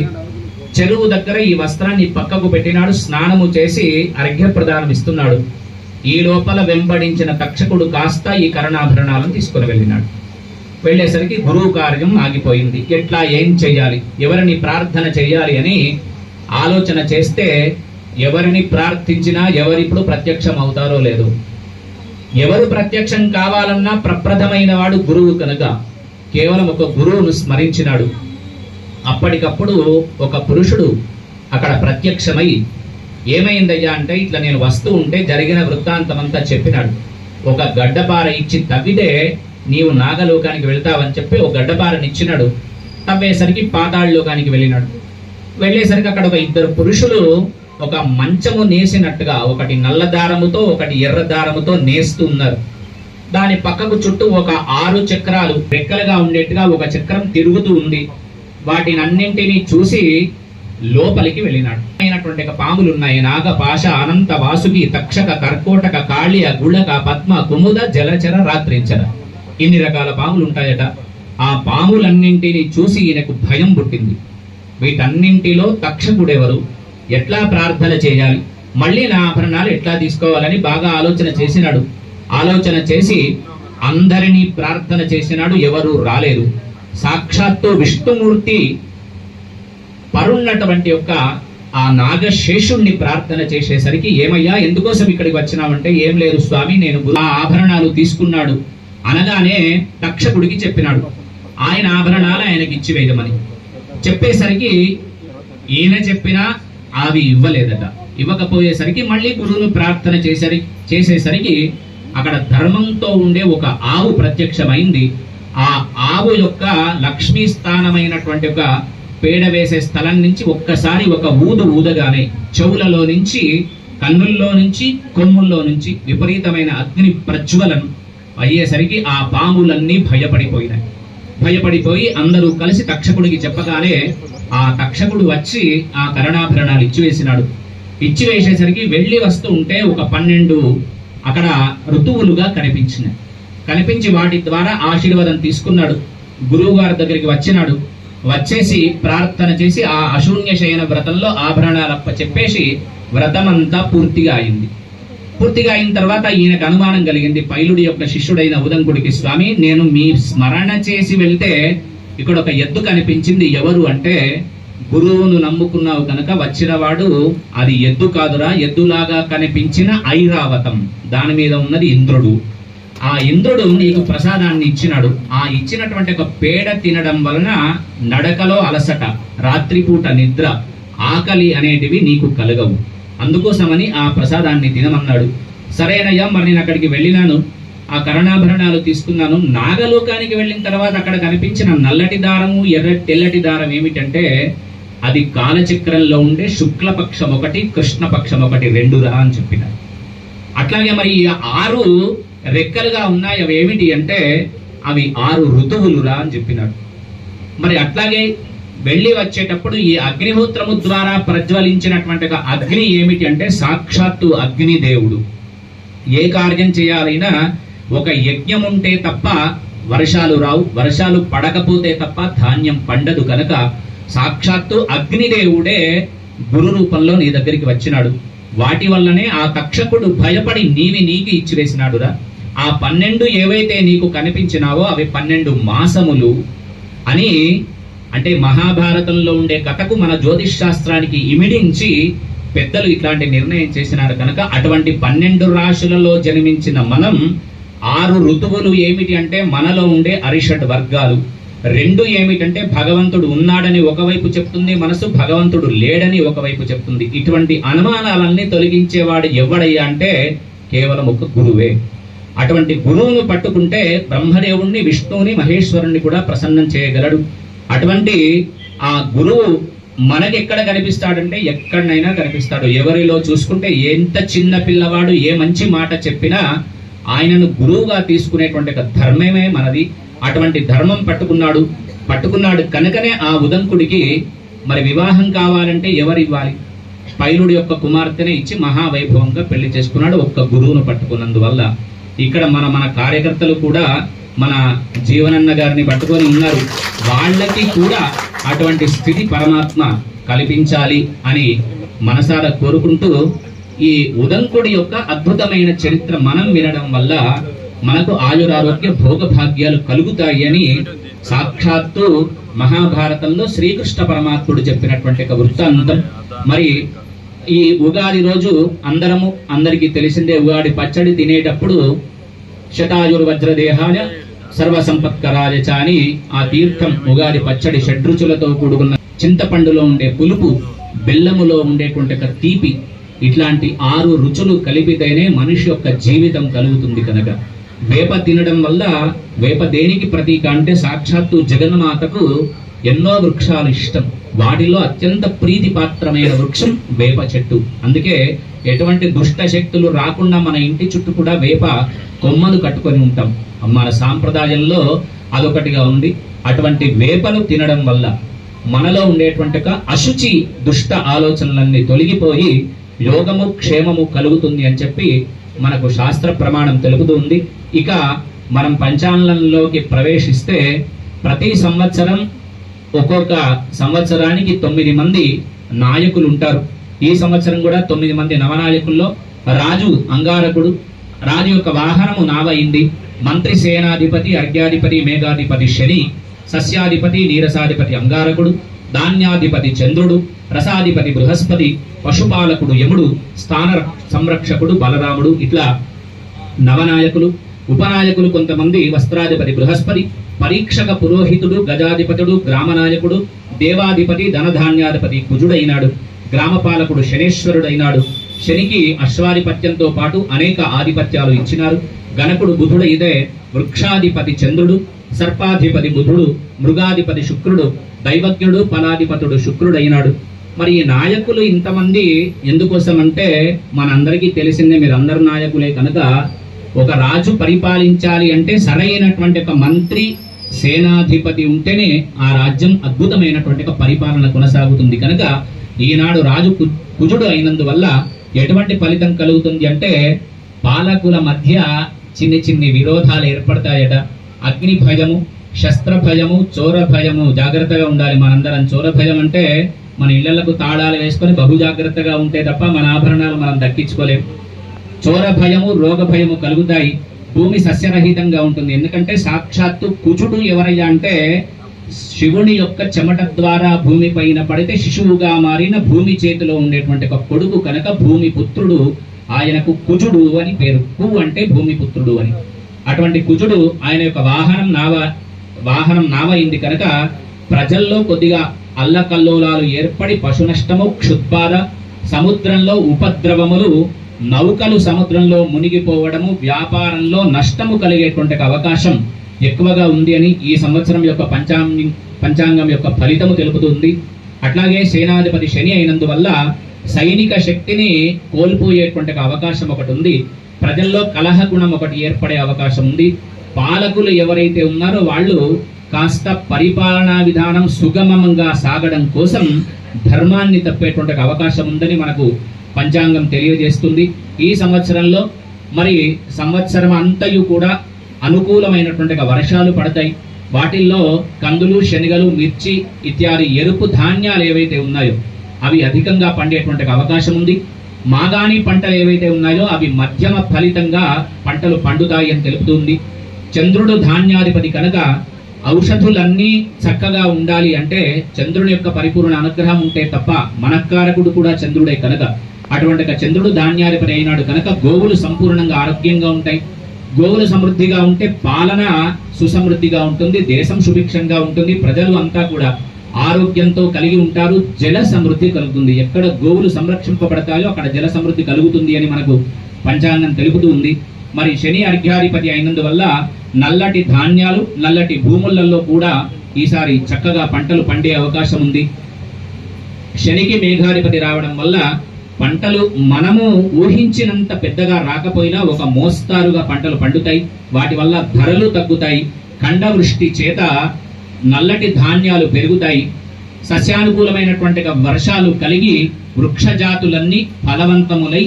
చెరువు దగ్గర ఈ వస్త్రాన్ని పక్కకు పెట్టినాడు. స్నానము చేసి అర్ఘ్యప్రదానం ఇస్తున్నాడు. ఈ లోపల వెంబడించిన తక్షకుడు కాస్త ఈ కర్ణాభరణాలను తీసుకుని వెళ్ళినాడు. వెళ్ళేసరికి గురువు కార్యం ఆగిపోయింది. ఎట్లా, ఏం చెయ్యాలి, ఎవరిని ప్రార్థన చెయ్యాలి అని ఆలోచన చేస్తే ఎవరిని ప్రార్థించినా ఎవరిప్పుడు ప్రత్యక్షం అవుతారో లేదు. ఎవరు ప్రత్యక్షం కావాలన్నా ప్రప్రథమైన వాడు గురువు కనుక కేవలం ఒక గురువును స్మరించినాడు. అప్పటికప్పుడు ఒక పురుషుడు అక్కడ ప్రత్యక్షమై, ఏమైందయ్యా అంటే ఇట్లా నేను వస్తూ ఉంటే జరిగిన వృత్తాంతమంతా చెప్పినాడు. ఒక గడ్డపార ఇచ్చి తవ్వితే నీవు నాగలోకానికి వెళ్తావని చెప్పి ఒక గడ్డపారనిచ్చినాడు. తవ్వేసరికి పాతాళలోకానికి వెళ్ళినాడు. వెళ్ళేసరికి అక్కడ ఒక 2 పురుషులు ఒక మంచము నేసినట్టుగా, ఒకటి నల్ల దారముతో ఒకటి ఎర్ర దారముతో నేస్తూ ఉన్నారు. దాని పక్కకు చుట్టూ ఒక 6 చక్రాలు రెక్కలుగా ఉండేట్టుగా ఒక చక్రం తిరుగుతూ ఉంది. వాటిని అన్నింటినీ చూసి లోపలికి వెళ్ళినాడు. అయినటువంటి పాములు ఉన్నాయి. నాగ, పాశ, అనంత, వాసుకి, తక్షక, కర్కోటక, కాళియ, గుళక, పద్మ, కుముద, జలచర, రాత్రించర, ఇన్ని రకాల పాములు ఉంటాయట. ఆ పాములన్నింటినీ చూసి ఈయనకు భయం పుట్టింది. వీటన్నింటిలో తక్షకుడెవరు, ఎట్లా ప్రార్థన చేయాలి, మళ్ళీ నా ఆభరణాలు ఎట్లా తీసుకోవాలని బాగా ఆలోచన చేసినాడు. ఆలోచన చేసి అందరినీ ప్రార్థన చేసినాడు. ఎవరు రాలేదు. సాక్షాత్తు విష్ణుమూర్తి పరున్నటువంటి యొక్క ఆ నాగశేషుణ్ణి ప్రార్థన చేసేసరికి, ఏమయ్యా ఎందుకోసం ఇక్కడికి వచ్చినావంటే, ఏం లేదు స్వామి, నేను ఆ ఆభరణాలు తీసుకున్నాడు అనగానే తక్షకుడికి చెప్పినాడు. ఆయన ఆభరణాలు ఆయనకి ఇచ్చి వేయమని చెప్పేసరికి ఈయన చెప్పినా అవి ఇవ్వలేదట. ఇవ్వకపోయేసరికి మళ్ళీ గురువును ప్రార్థన చేసేసరికి అక్కడ ధర్మంతో ఉండే ఒక ఆవు ప్రత్యక్షమైంది. ఆ ఆవు యొక్క లక్ష్మీ స్థానమైనటువంటి ఒక పేడ వేసే స్థలం నుంచి ఒక్కసారి ఒక ఊదగానే చెవులలో నుంచి, కన్నుల్లో నుంచి, కొమ్ముల్లో నుంచి విపరీతమైన అగ్ని ప్రజ్వలనం అయ్యేసరికి ఆ పాములన్నీ భయపడిపోయి అందరూ కలిసి తక్షకుడికి చెప్పగానే ఆ తక్షకుడు వచ్చి ఆ కర్ణాభరణాలు ఇచ్చివేసినాడు. ఇచ్చివేసేసరికి వెళ్ళి వస్తూ ఉంటే ఒక 12 అక్కడ ఋతువులుగా కనిపించి వాటి ద్వారా ఆశీర్వాదం తీసుకున్నాడు. గురువు గారి దగ్గరికి వచ్చినాడు. వచ్చేసి ప్రార్థన చేసి ఆ అశూన్య శయన వ్రతంలో ఆభరణాలప్ప చెప్పేసి వ్రతమంతా పూర్తిగా అయింది. పూర్తిగా అయిన తర్వాత ఈయనకు అనుమానం కలిగింది. పైలుడి యొక్క శిష్యుడైన ఉదంకుడికి, స్వామి నేను మీ స్మరణ చేసి వెళ్తే ఇక్కడ ఒక ఎద్దు కనిపించింది, ఎవరు అంటే గురువును నమ్ముకున్నావు కనుక వచ్చినవాడు అది ఎద్దు కాదురా, ఎద్దులాగా కనిపించిన ఐరావతం, దాని మీద ఉన్నది ఇంద్రుడు. ఆ ఇంద్రుడు నీకు ప్రసాదాన్ని ఇచ్చినాడు. ఆ ఇచ్చినటువంటి ఒక పేడ తినడం వలన నడకలో అలసట, రాత్రిపూట నిద్ర, ఆకలి అనేటివి నీకు కలగవు, అందుకోసమని ఆ ప్రసాదాన్ని తినమన్నాడు. సరేనయ్యా, మరి నేను అక్కడికి వెళ్ళినాను, ఆ కరణాభరణాలు తీసుకున్నాను. నాగలోకానికి వెళ్ళిన తర్వాత అక్కడ కనిపించిన నల్లటి దారము తెల్లటి దారం ఏమిటంటే అది కాలచక్రంలో ఉండే శుక్లపక్షం ఒకటి, కృష్ణపక్షం ఒకటి, 2 రా అని చెప్పినారు. అట్లాగే మరి 6 రెక్కలుగా ఉన్నాయి, అవి ఏమిటి అంటే అవి 6 ఋతువులురా అని చెప్పినాడు. మరి అట్లాగే వెళ్ళి వచ్చేటప్పుడు ఈ అగ్నిహోత్రము ద్వారా ప్రజ్వలించినటువంటి అగ్ని ఏమిటి అంటే సాక్షాత్తు అగ్నిదేవుడు. ఏ కార్యం చేయాలైనా ఒక యజ్ఞం ఉంటే తప్ప వర్షాలు రావు, వర్షాలు పడకపోతే తప్ప ధాన్యం పండదు. కనుక సాక్షాత్తు అగ్నిదేవుడే గురు రూపంలో నీ దగ్గరికి వచ్చినాడు. వాటి వల్లనే ఆ తక్షకుడు భయపడి నీకి ఇచ్చివేసినాడురా. ఆ 12 ఏవైతే నీకు కనిపించినావో అవి 12 మాసములు అని, అంటే మహాభారతంలో ఉండే కథకు మన జ్యోతిష్ శాస్త్రానికి ఇమిడించి పెద్దలు ఇట్లాంటి నిర్ణయం చేసినారు. కనుక అటువంటి 12 రాశులలో జన్మించిన మనం 6 ఋతువులు ఏమిటి అంటే మనలో ఉండే అరిషడ్ వర్గాలు. 2 ఏమిటంటే భగవంతుడు ఉన్నాడని ఒకవైపు చెప్తుంది మనసు, భగవంతుడు లేడని ఒకవైపు చెప్తుంది. ఇటువంటి అనుమానాలన్నీ తొలగించేవాడు ఎవడయ్యా అంటే కేవలం ఒక గురువే. అటువంటి గురువును పట్టుకుంటే బ్రహ్మదేవుణ్ణి, విష్ణువుని, మహేశ్వరుణ్ణి కూడా ప్రసన్నం చేయగలడు. అటువంటి ఆ గురువు మనకెక్కడ కనిపిస్తాడంటే ఎక్కడైనా కనిపిస్తాడు. ఎవరిలో చూసుకుంటే ఎంత చిన్న పిల్లవాడు ఏ మంచి మాట చెప్పినా ఆయనను గురువుగా తీసుకునేటువంటి ఒక ధర్మమే మనది. అటువంటి ధర్మం పట్టుకున్నాడు కనుకనే ఆ ఉదంకుడికి మరి వివాహం కావాలంటే ఎవరు ఇవ్వాలి? పైలుడి యొక్క కుమార్తెనే ఇచ్చి మహావైభవంగా పెళ్లి చేసుకున్నాడు, ఒక్క గురువును పట్టుకున్నందువల్ల. ఇక్కడ మన కార్యకర్తలు కూడా మన జీవనన్న గారిని పట్టుకొని ఉన్నారు. వాళ్ళకి కూడా అటువంటి స్థితి పరమాత్మ కల్పించాలి అని మనసారా కోరుకుంటూ ఈ ఉదంకుడి యొక్క అద్భుతమైన చరిత్ర మనం వినడం వల్ల మనకు ఆయురారోగ్య భోగభాగ్యాలు కలుగుతాయి అని సాక్షాత్తు మహాభారతంలో శ్రీకృష్ణ పరమాత్ముడు చెప్పినటువంటి ఒక వృత్తాంతం. మరి ఈ ఉగాది రోజు అందరికీ తెలిసిందే, ఉగాది పచ్చడి తినేటప్పుడు శతాయుర్వజ్రదేహాయ సర్వసంపత్కరాయ అని ఆ తీర్థం ఉగాది పచ్చడి షడ్రుచులతో కూడుకున్న చింతపండులో ఉండే పులుపు, బెల్లములో ఉండేటువంటి ఒక తీపి, ఇట్లాంటి 6 రుచులు కలిపితేనే మనిషి యొక్క జీవితం కలుగుతుంది. కనుక వేప తినడం వల్ల, వేప దేనికి ప్రతీక అంటే సాక్షాత్తు జగన్మాతకు ఎన్నో వృక్షాలు ఇష్టం, వాటిలో అత్యంత ప్రీతిపాత్రమైన వృక్షం వేప చెట్టు. అందుకే ఎటువంటి దుష్ట శక్తులు రాకుండా మన ఇంటి చుట్టూ కూడా వేప కొమ్మలు కట్టుకొని ఉంటాం. మన సాంప్రదాయంలో అదొకటిగా ఉంది. అటువంటి వేపను తినడం వల్ల మనలో ఉండేటువంటి అశుచి దుష్ట ఆలోచనలన్నీ తొలగిపోయి యోగము క్షేమము కలుగుతుంది అని చెప్పి మనకు శాస్త్ర ప్రమాణం తెలుపుతూ ఉంది. ఇక మనం పంచాంగంలోకి ప్రవేశిస్తే ప్రతి సంవత్సరం ఒక్కొక్క సంవత్సరానికి 9 మంది నాయకులు ఉంటారు. ఈ సంవత్సరం కూడా 9 మంది నవనాయకుల్లో రాజు అంగారకుడు, రాజు యొక్క వాహనము నావయింది. మంత్రి సేనాధిపతి, అర్ఘ్యాధిపతి, మేఘాధిపతి శని, సస్యాధిపతి నీరసాధిపతి అంగారకుడు, ధాన్యాధిపతి చంద్రుడు, రసాధిపతి బృహస్పతి, పశుపాలకుడు యముడు, స్థాన సంరక్షకుడు బలరాముడు. ఇట్లా నవనాయకులు. ఉపనాయకులు కొంతమంది వస్త్రాధిపతి బృహస్పతి, పరీక్షక పురోహితుడు గజాధిపతుడు గ్రామనాయకుడు, దేవాధిపతి ధనధాన్యాధిపతి కుజుడైనాడు, గ్రామపాలకుడు శనేశ్వరుడైనాడు. శనికి అశ్వాధిపత్యంతో పాటు అనేక ఆధిపత్యాలు ఇచ్చినారు. గణకుడు బుధుడైతే వృక్షాధిపతి చంద్రుడు, సర్పాధిపతి బుధుడు, మృగాధిపతి శుక్రుడు, దైవజ్ఞుడు ఫలాధిపతుడు శుక్రుడైనాడు. మరి ఈ నాయకులు ఇంతమంది ఎందుకోసం అంటే మనందరికీ తెలిసిందే, మీరందరూ నాయకులే. కనుక ఒక రాజు పరిపాలించాలి అంటే సరైనటువంటి ఒక మంత్రి సేనాధిపతి ఉంటేనే ఆ రాజ్యం అద్భుతమైనటువంటి ఒక పరిపాలన కొనసాగుతుంది. కనుక ఈనాడు రాజు కుజుడు అయినందువల్ల ఎటువంటి ఫలితం కలుగుతుంది అంటే పాలకుల మధ్య చిన్ని విరోధాలు ఏర్పడతాయట. అగ్ని భయము, శస్త్ర భయము, చోర భయము, జాగ్రత్తగా ఉండాలి మనందరం. చోర భయం అంటే మన ఇళ్లకు తాళాలు వేసుకొని బహు జాగ్రత్తగా ఉంటే తప్ప మన ఆభరణాలు మనం దక్కించుకోలేము. చోర భయము, రోగ భయము కలుగుతాయి. భూమి సస్యరహితంగా ఉంటుంది. ఎందుకంటే సాక్షాత్తు కుచుడు ఎవరయ్యా అంటే శివుని యొక్క చెమట ద్వారా భూమి పైన పడితే శిశువుగా మారిన భూమి చేతిలో ఉండేటువంటి ఒక కొడుకు కనుక భూమి పుత్రుడు. ఆయనకు కుచుడు అని పేరు. కు అంటే భూమి పుత్రుడు అని. అటువంటి కుచుడు ఆయన యొక్క వాహనం నావ అయింది కనుక ప్రజల్లో కొద్దిగా అల్లకల్లోలాలు ఏర్పడి పశు నష్టము, క్షుత్పాద, సముద్రంలో ఉపద్రవములు, నౌకలు సముద్రంలో మునిగిపోవడము, వ్యాపారంలో నష్టము కలిగేటువంటి అవకాశం ఎక్కువగా ఉంది అని ఈ సంవత్సరం యొక్క పంచాంగం యొక్క ఫలితము తెలుపుతుంది. అట్లాగే సేనాధిపతి శని అయినందువల్ల సైనిక శక్తిని కోల్పోయేటువంటి అవకాశం ఒకటి ఉంది. ప్రజల్లో కలహ గుణం ఒకటి ఏర్పడే అవకాశం ఉంది. పాలకులు ఎవరైతే ఉన్నారో వాళ్ళు కాస్త పరిపాలనా విధానం సుగమంగా సాగడం కోసం ధర్మాన్ని తప్పేటువంటి అవకాశం ఉందని మనకు పంచాంగం తెలియజేస్తుంది. ఈ సంవత్సరంలో మరి సంవత్సరం అంతయు కూడా అనుకూలమైనటువంటి వర్షాలు పడతాయి. వాటిల్లో కందులు, శనగలు, మిర్చి ఇత్యాది ఎరుపు ధాన్యాలు ఏవైతే ఉన్నాయో అవి అధికంగా పండేటువంటి అవకాశం ఉంది. మాగాణి పంటలు ఏవైతే ఉన్నాయో అవి మధ్యమ ఫలితంగా పంటలు పండుతాయి అని తెలుపుతుంది. చంద్రుడు ధాన్యాధిపతి కనుక ఔషధులన్నీ చక్కగా ఉండాలి అంటే చంద్రుని యొక్క పరిపూర్ణ అనుగ్రహం ఉంటే తప్ప మనకారకుడు కూడా చంద్రుడే కనుక అటువంటి చంద్రుడు ధాన్యాధిపతి అయినాడు కనుక గోవులు సంపూర్ణంగా ఆరోగ్యంగా ఉంటాయి. గోవులు సమృద్ధిగా ఉంటే పాలన సుసమృద్ధిగా ఉంటుంది, దేశం సుభిక్షంగా ఉంటుంది, ప్రజలు అంతా కూడా ఆరోగ్యంతో కలిగి ఉంటారు, జల సమృద్ధి కలుగుతుంది. ఎక్కడ గోవులు సంరక్షింపబడతాయో అక్కడ జల సమృద్ధి కలుగుతుంది అని మనకు పంచాంగం తెలుపుతూ ఉంది. మరి శని అర్ఘ్యాధిపతి అయినందువల్ల నల్లటి ధాన్యాలు, నల్లటి భూములలో కూడా ఈసారి చక్కగా పంటలు పండే అవకాశం ఉంది. శనికి మేఘాధిపతి రావడం వల్ల పంటలు మనము ఊహించినంత పెద్దగా రాకపోయినా ఒక మోస్తారుగా పంటలు పండుతాయి. వాటి వల్ల ధరలు తగ్గుతాయి. ఖండవృష్టి చేత నల్లటి ధాన్యాలు పెరుగుతాయి. సస్యానుకూలమైనటువంటి వర్షాలు కలిగి వృక్ష జాతులన్నీ ఫలవంతములై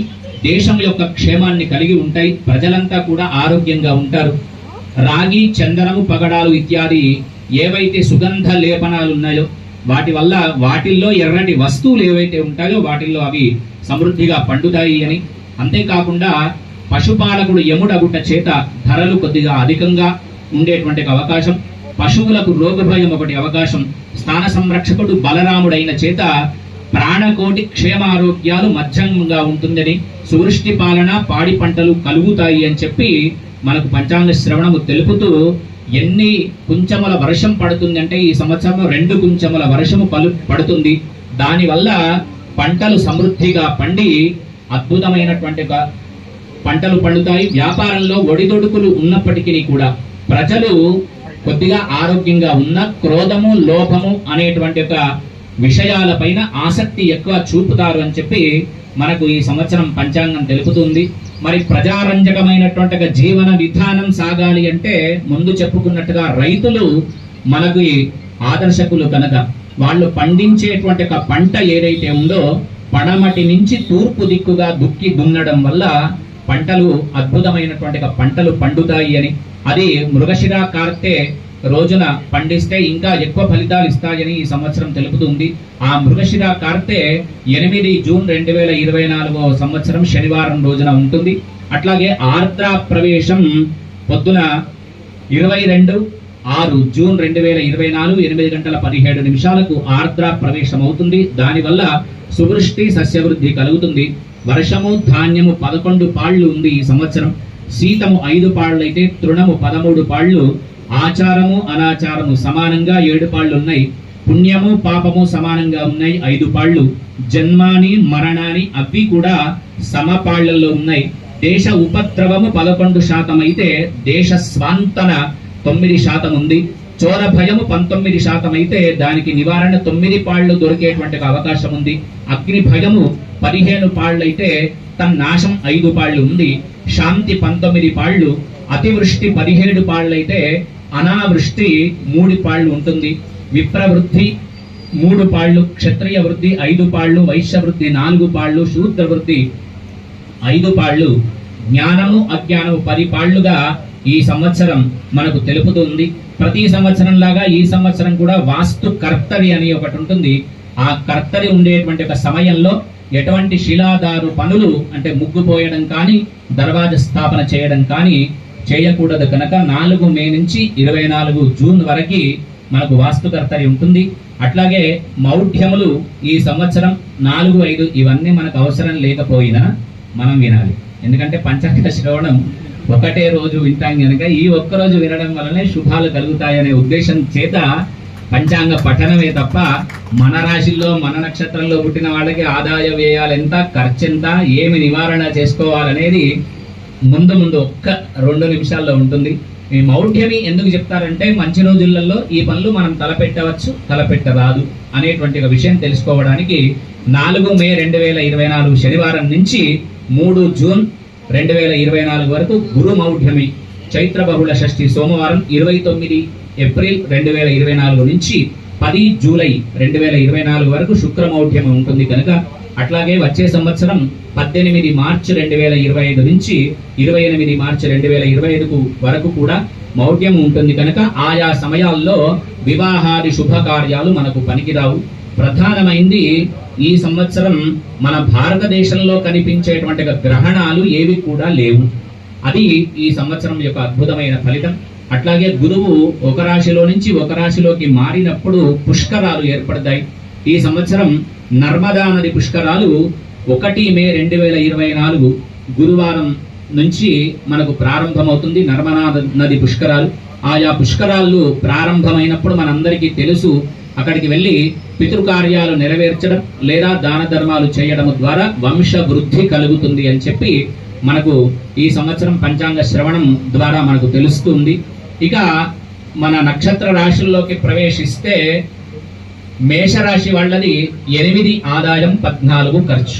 దేశం యొక్క క్షేమాన్ని కలిగి ఉంటాయి. ప్రజలంతా కూడా ఆరోగ్యంగా ఉంటారు. రాగి, చందనము, పగడాలు ఇత్యాది ఏవైతే సుగంధ లేపనాలు ఉన్నాయో వాటి వల్ల వాటిల్లో ఎర్రటి వస్తువులు ఏవైతే ఉంటాయో వాటిల్లో అవి సమృద్ధిగా పండుతాయి అని. అంతేకాకుండా పశుపాలకుడు యముడగుట చేత ధరలు కొద్దిగా అధికంగా ఉండేటువంటి అవకాశం. పశువులకు రోగ భయం ఒకటి అవకాశం. స్థాన సంరక్షకుడు బలరాముడైన చేత ప్రాణకోటి క్షేమారోగ్యాలు మధ్యంగా ఉంటుందని, సువృష్టి పాలన, పాడి పంటలు కలుగుతాయి అని చెప్పి మనకు పంచాంగ శ్రవణము తెలుపుతూ ఎన్ని కుంచముల వర్షం పడుతుంది అంటే ఈ సంవత్సరం 2 కుంచముల వర్షము పడుతుంది. దానివల్ల పంటలు సమృద్ధిగా పండి అద్భుతమైనటువంటి పంటలు పండుతాయి. వ్యాపారంలో ఒడిదొడుకులు ఉన్నప్పటికీ కూడా ప్రజలు కొద్దిగా ఆరోగ్యంగా ఉన్న క్రోధము, లోభము అనేటువంటి ఒక విషయాలపైన ఆసక్తి ఎక్కువ చూపుతారు అని చెప్పి మనకు ఈ సంవత్సరం పంచాంగం తెలుపుతుంది. మరి ప్రజారంజకమైనటువంటి జీవన విధానం సాగాలి అంటే ముందు చెప్పుకున్నట్టుగా రైతులు మనకు ఆదర్శకులు కనుక వాళ్ళు పండించేటువంటి పంట ఏదైతే ఉందో పడమటి నుంచి తూర్పు దిక్కుగా దుక్కి దున్నడం వల్ల పంటలు అద్భుతమైనటువంటి పంటలు పండుతాయి అని, అది మృగశిర కార్తె రోజున పండిస్తే ఇంకా ఎక్కువ ఫలితాలు ఇస్తాయని ఈ సంవత్సరం తెలుపుతుంది. ఆ మృగశిర కార్తె 8 జూన్ 2024 సంవత్సరం శనివారం రోజున ఉంటుంది. అట్లాగే ఆర్ద్ర ప్రవేశం పొద్దున 22/6 జూన్ 2024 8:17 ఆర్ద్ర ప్రవేశం అవుతుంది. దానివల్ల సువృష్టి, సస్యవృద్ధి కలుగుతుంది. వర్షము, ధాన్యము 11 పాళ్లు ఉంది ఈ సంవత్సరం. శీతము 5 పాళ్లు అయితే తృణము 13 పాళ్లు, ఆచారము, అనాచారము సమానంగా 7 పాళ్లు ఉన్నాయి. పుణ్యము, పాపము సమానంగా ఉన్నాయి 5 పాళ్లు. జన్మాని, మరణాని అవి కూడా సమపాళ్లలో ఉన్నాయి. దేశ ఉపద్రవము 11% అయితే దేశ స్వాంతన 9% ఉంది. చోర భయము 19% అయితే దానికి నివారణ 9 పాళ్లు దొరికేటువంటి అవకాశం ఉంది. అగ్ని భయము 15 పాళ్లు అయితే తన నాశం 5 పాళ్లు ఉంది. శాంతి 19 పాళ్లు, అతివృష్టి 17 పాళ్లు అయితే అనావృష్టి 3 పాళ్లు ఉంటుంది. విప్రవృద్ధి 3 పాళ్లు, క్షత్రియ వృద్ధి 5 పాళ్లు, వైశ్య వృద్ధి 4 పాళ్లు, శూద్ర వృద్ధి 5 పాళ్లు, జ్ఞానము, అజ్ఞానము 10 పాళ్లుగా ఈ సంవత్సరం మనకు తెలుపుతుంది. ప్రతి సంవత్సరం లాగా ఈ సంవత్సరం కూడా వాస్తు కర్తరి అని ఒకటి ఉంటుంది. ఆ కర్తరి ఉండేటువంటి ఒక సమయంలో ఎటువంటి శిలాదారు పనులు అంటే ముగ్గు పోయడం కానీ దర్వాజా స్థాపన చేయడం కానీ చేయకూడదు కనుక 4 మే నుంచి 24 జూన్ వరకు మనకు వాస్తు కర్తరి ఉంటుంది. అట్లాగే మౌఢ్యములు ఈ సంవత్సరం 4, 5 ఇవన్నీ మనకు అవసరం లేకపోయినా మనం వినాలి. ఎందుకంటే పంచాంగ శ్రవణం ఒకటే రోజు వింటాం కనుక ఈ ఒక్కరోజు వినడం వల్లనే శుభాలు కలుగుతాయనే ఉద్దేశం చేత పంచాంగ పఠనమే తప్ప మన రాశిలో మన నక్షత్రంలో పుట్టిన వాళ్ళకి ఆదాయ వ్యయాలు ఎంత, ఖర్చు ఎంత, ఏమి నివారణ చేసుకోవాలనేది ముందు ఒక్క 2 నిమిషాల్లో ఉంటుంది. ఈ మౌఢ్యమి ఎందుకు చెప్తారంటే మంచి రోజులలో ఈ పనులు మనం తలపెట్టవచ్చు, తలపెట్టరాదు అనేటువంటి ఒక విషయం తెలుసుకోవడానికి 4 మే 2024 శనివారం నుంచి 3 జూన్ 2024 వరకు గురు మౌఢ్యమి, చైత్ర బహుళ షష్ఠి సోమవారం 29 ఏప్రిల్ 2024 నుంచి 10 జూలై 2024 వరకు శుక్రమౌఢ్యం ఉంటుంది కనుక, అట్లాగే వచ్చే సంవత్సరం 18 మార్చి 2025 నుంచి 28 మార్చి 2025 వరకు కూడా మౌఢ్యం ఉంటుంది కనుక ఆయా సమయాల్లో వివాహాది శుభకార్యాలు మనకు పనికిరావు. ప్రధానమైంది ఈ సంవత్సరం మన భారతదేశంలో కనిపించేటువంటి గ్రహణాలు ఏవి కూడా లేవు. అది ఈ సంవత్సరం యొక్క అద్భుతమైన ఫలితం. అట్లాగే గురువు ఒక రాశిలో నుంచి ఒక రాశిలోకి మారినప్పుడు పుష్కరాలు ఏర్పడతాయి. ఈ సంవత్సరం నర్మదా నది పుష్కరాలు 1 మే 2024 గురువారం నుంచి మనకు ప్రారంభమవుతుంది. నర్మదా నది పుష్కరాలు, ఆయా పుష్కరాలు ప్రారంభమైనప్పుడు మనందరికీ తెలుసు అక్కడికి వెళ్లి పితృకార్యాలు నెరవేర్చడం లేదా దాన ధర్మాలు చేయడం ద్వారా వంశ వృద్ధి కలుగుతుంది అని చెప్పి మనకు ఈ సంవత్సరం పంచాంగ శ్రవణం ద్వారా మనకు తెలుస్తుంది. ఇక మన నక్షత్ర రాశుల్లోకి ప్రవేశిస్తే మేషరాశి వాళ్ళది 8 ఆదాయం 14 ఖర్చు.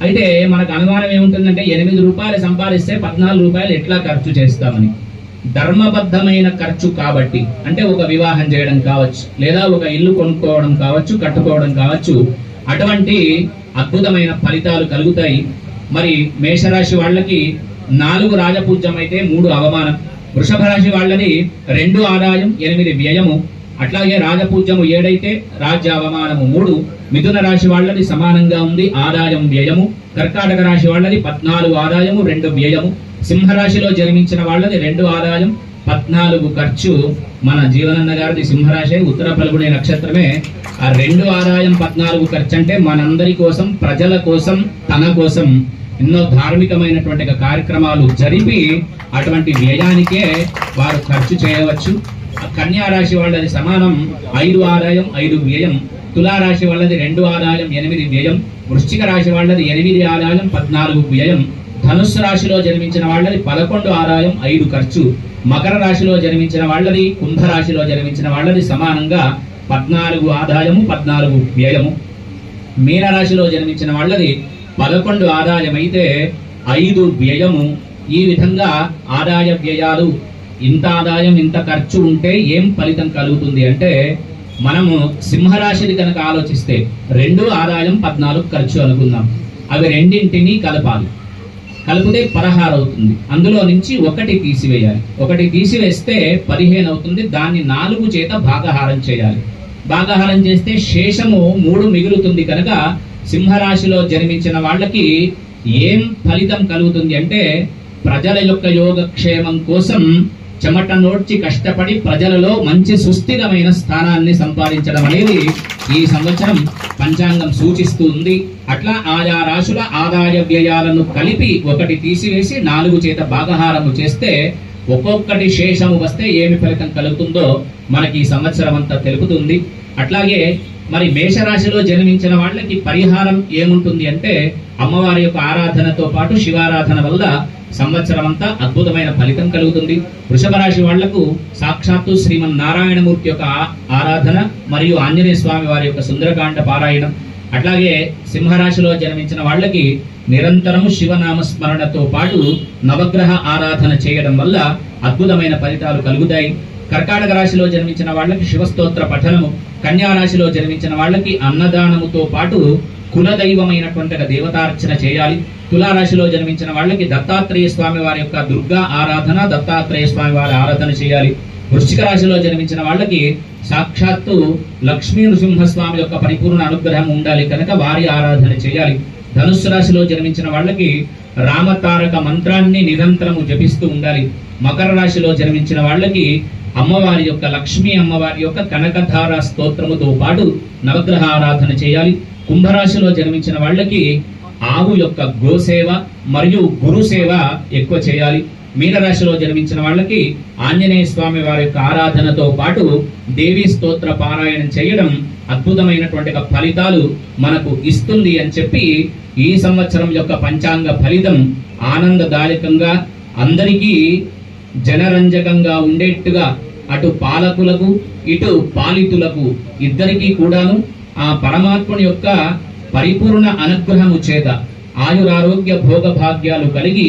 అయితే మనకు అనుమానం ఏముంటుందంటే 8 రూపాయలు సంపాదిస్తే 14 రూపాయలు ఎట్లా ఖర్చు చేస్తామని. ధర్మబద్ధమైన ఖర్చు కాబట్టి, అంటే ఒక వివాహం చేయడం కావచ్చు, లేదా ఒక ఇల్లు కొనుక్కోవడం కావచ్చు, కట్టుకోవడం కావచ్చు, అటువంటి అద్భుతమైన ఫలితాలు కలుగుతాయి. మరి మేషరాశి వాళ్ళకి 4 రాజపూజ్యం అయితే 3 అవమానం. వృషభ రాశి వాళ్ళది 2 ఆదాయం 8 వ్యయము. అట్లాగే రాజపూజ్యము 7 అయితే రాజ్య అవమానము 3. మిథున రాశి వాళ్ళది సమానంగా ఉంది, ఆదాయం వ్యయము. కర్కాటక రాశి వాళ్ళది 14 ఆదాయము 2 వ్యయము. సింహరాశిలో జన్మించిన వాళ్ళది 2 ఆదాయం 14 ఖర్చు. మన జీవనన్న గారిది సింహరాశి, ఉత్తర ఫల్గుణి నక్షత్రమే. ఆ 2 ఆదాయం 14 ఖర్చు అంటే మనందరి కోసం, ప్రజల కోసం, తన కోసం ఎన్నో ధార్మికమైనటువంటి కార్యక్రమాలు జరిపి అటువంటి వ్యయానికే వారు ఖర్చు చేయవచ్చు. కన్యా రాశి వాళ్ళది సమానం, 5 ఆదాయం 5 వ్యయం. తులారాశి వాళ్ళది 2 ఆదాయం 8 వ్యయం. వృశ్చిక రాశి వాళ్ళది 8 ఆదాయం 14 వ్యయం. ధనుస్సు రాశిలో జన్మించిన వాళ్ళది 11 ఆదాయం 5 ఖర్చు. మకర రాశిలో జన్మించిన వాళ్ళది, కుంభరాశిలో జన్మించిన వాళ్ళది సమానంగా 14 ఆదాయము 14 వ్యయము. మీనరాశిలో జన్మించిన వాళ్ళది 11 ఆదాయం అయితే 5 వ్యయము. ఈ విధంగా ఆదాయ వ్యయాలు, ఇంత ఆదాయం ఇంత ఖర్చు ఉంటే ఏం ఫలితం కలుగుతుంది అంటే, మనము సింహరాశిని కనుక ఆలోచిస్తే 2 ఆదాయం 14 ఖర్చు అనుకుందాం. అవి రెండింటినీ కలపాలి. కలిపితే 16 అవుతుంది. అందులో నుంచి 1 తీసివేయాలి. 1 తీసివేస్తే 15 అవుతుంది. దాన్ని 4 చేత భాగహారం చేయాలి. భాగహారం చేస్తే శేషము 3 మిగులుతుంది. కనుక సింహరాశిలో జన్మించిన వాళ్ళకి ఏం ఫలితం కలుగుతుంది అంటే, ప్రజల యొక్క యోగక్షేమం కోసం చెమట నోడ్చి కష్టపడి ప్రజలలో మంచి సుస్థిరమైన స్థానాన్ని సంపాదించడం అనేది ఈ సంవత్సరం పంచాంగం సూచిస్తుంది. అట్లా ఆయా రాశుల ఆదాయ వ్యయాలను కలిపి 1 తీసివేసి 4 చేత భాగహారము చేస్తే ఒక్కొక్కటి శేషము వస్తే ఏమి ఫలితం కలుగుతుందో మనకి ఈ సంవత్సరం అంతా తెలుపుతుంది. అట్లాగే మరి మేషరాశిలో జన్మించిన వాళ్ళకి పరిహారం ఏముంటుంది అంటే, అమ్మవారి యొక్క ఆరాధనతో పాటు శివారాధన వల్ల సంవత్సరం అంతా అద్భుతమైన ఫలితం కలుగుతుంది. వృషభ రాశి వాళ్లకు సాక్షాత్తు శ్రీమన్నారాయణమూర్తి యొక్క ఆరాధన మరియు ఆంజనేయ స్వామి వారి యొక్క సుందరకాండ పారాయణం. అట్లాగే సింహరాశిలో జన్మించిన వాళ్ళకి నిరంతరము శివనామ స్మరణతో పాటు నవగ్రహ ఆరాధన చేయడం వల్ల అద్భుతమైన ఫలితాలు కలుగుతాయి. కర్కాటక రాశిలో జన్మించిన వాళ్ళకి శివస్తోత్ర పఠనము, కన్యా రాశిలో జన్మించిన వాళ్ళకి అన్నదానముతో పాటు కులదైవమైనటువంటి దేవతార్చన చేయాలి. తులారాశిలో జన్మించిన వాళ్ళకి దత్తాత్రేయ స్వామి వారి యొక్క దుర్గా ఆరాధన, దత్తాత్రేయ స్వామి వారి ఆరాధన చేయాలి. వృశ్చిక రాశిలో జన్మించిన వాళ్ళకి సాక్షాత్తు లక్ష్మీ నృసింహస్వామి యొక్క పరిపూర్ణ అనుగ్రహం ఉండాలి కనుక వారి ఆరాధన చేయాలి. ధనుస్సు రాశిలో జన్మించిన వాళ్ళకి రామతారక మంత్రాన్ని నిరంతరము జపిస్తూ ఉండాలి. మకర రాశిలో జన్మించిన వాళ్ళకి అమ్మవారి యొక్క లక్ష్మీ అమ్మవారి యొక్క కనకధార స్తోత్రముతో పాటు నవగ్రహ ఆరాధన చేయాలి. కుంభరాశిలో జన్మించిన వాళ్ళకి ఆవు యొక్క గోసేవ మరియు గురు సేవ ఎక్కువ చేయాలి. మీనరాశిలో జన్మించిన వాళ్ళకి ఆంజనేయ స్వామి వారి యొక్క ఆరాధనతో పాటు దేవీ స్తోత్ర పారాయణం చేయడం అద్భుతమైనటువంటి ఫలితాలు మనకు ఇస్తుంది అని చెప్పి ఈ సంవత్సరం యొక్క పంచాంగ ఫలితం ఆనందదాయకంగా అందరికీ జనరంజకంగా ఉండేట్టుగా అటు పాలకులకు ఇటు పాలితులకు ఇద్దరికీ కూడాను ఆ పరమాత్ముని యొక్క పరిపూర్ణ అనుగ్రహము చేత ఆయురారోగ్య భోగ భాగ్యాలు కలిగి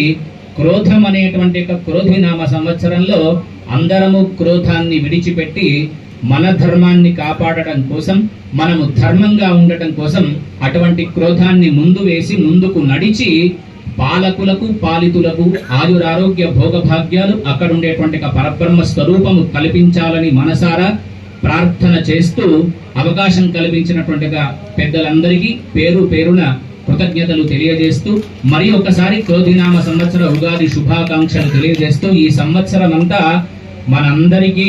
క్రోధం అనేటువంటి క్రోధినామ సంవత్సరంలో అందరము క్రోధాన్ని విడిచిపెట్టి మన ధర్మాన్ని కాపాడటం కోసం, మనము ధర్మంగా ఉండటం కోసం అటువంటి క్రోధాన్ని ముందు వేసి ముందుకు నడిచి పాలకులకు పాలితులకు ఆయురారోగ్య భోగ భాగ్యాలు అక్కడుండేటువంటి పరబ్రహ్మ స్వరూపము కల్పించాలని మనసారా ప్రార్థన చేస్తూ అవకాశం కల్పించినటువంటి పెద్దలందరికీ పేరు పేరున కృతజ్ఞతలు తెలియజేస్తూ మరి ఒకసారి క్రోధినామ సంవత్సర ఉగాది శుభాకాంక్షలు తెలియజేస్తూ ఈ సంవత్సరం అంతా మనందరికీ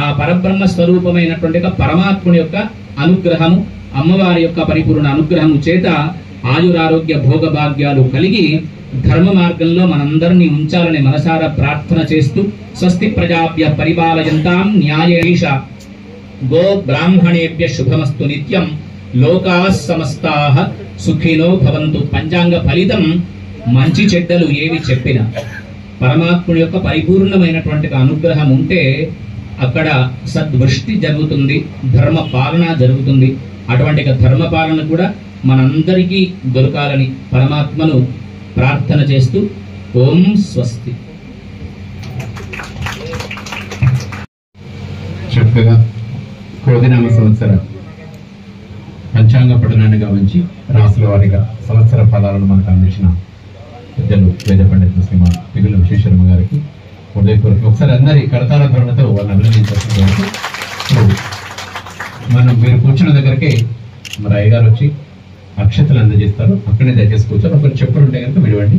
ఆ పరబ్రహ్మ స్వరూపమైనటువంటి పరమాత్ముని యొక్క అనుగ్రహము, అమ్మవారి యొక్క పరిపూర్ణ అనుగ్రహము చేత ఆయురారోగ్య భోగ భాగ్యాలు కలిగి ధర్మ మార్గంలో మనందరినీ ఉంచాలని మనసారా ప్రార్థన చేస్తూ స్వస్తి ప్రజాభ్య పరిపాలయంతాం న్యాయేష గో బ్రాహ్మణేభ్య శుభమస్తు నిత్యం లోకాః సమస్తాః సుఖినో భవంతు. పంచాంగ ఫలితం మంచి చెడ్డలు ఏవి చెప్పినా పరమాత్ముడి యొక్క పరిపూర్ణమైనటువంటి అనుగ్రహం ఉంటే అక్కడ సద్వృష్టి జరుగుతుంది, ధర్మ పాలన జరుగుతుంది. అటువంటి ధర్మ పాలన కూడా మనందరికీ దొరకాలని పరమాత్మను ప్రార్థన చేస్తూ ఓం స్వస్తి. చక్కగా క్రోధినామ సంవత్సర పంచాంగ పఠనాన్ని గమనించి రాసుల వారిగా సంవత్సర ఫలాలను మనకు అందించిన పెద్దలు వేద పండితులు శ్రీమాన్ పిగుల విశ్వేశ్వరమ్మ గారికి హృదయపూర్వక ఒకసారి అందరి కరతాళ ధ్వనులతో వాళ్ళని అభినందించాల్సిన మనం మీరు కూర్చున్న దగ్గరకే మరి అయ్యగారు వచ్చి అక్షతలు అందజేస్తారు. అక్కడే దయచేసి కూర్చొని ఒకరు చెప్పులు ఉంటే కనుక విడవండి.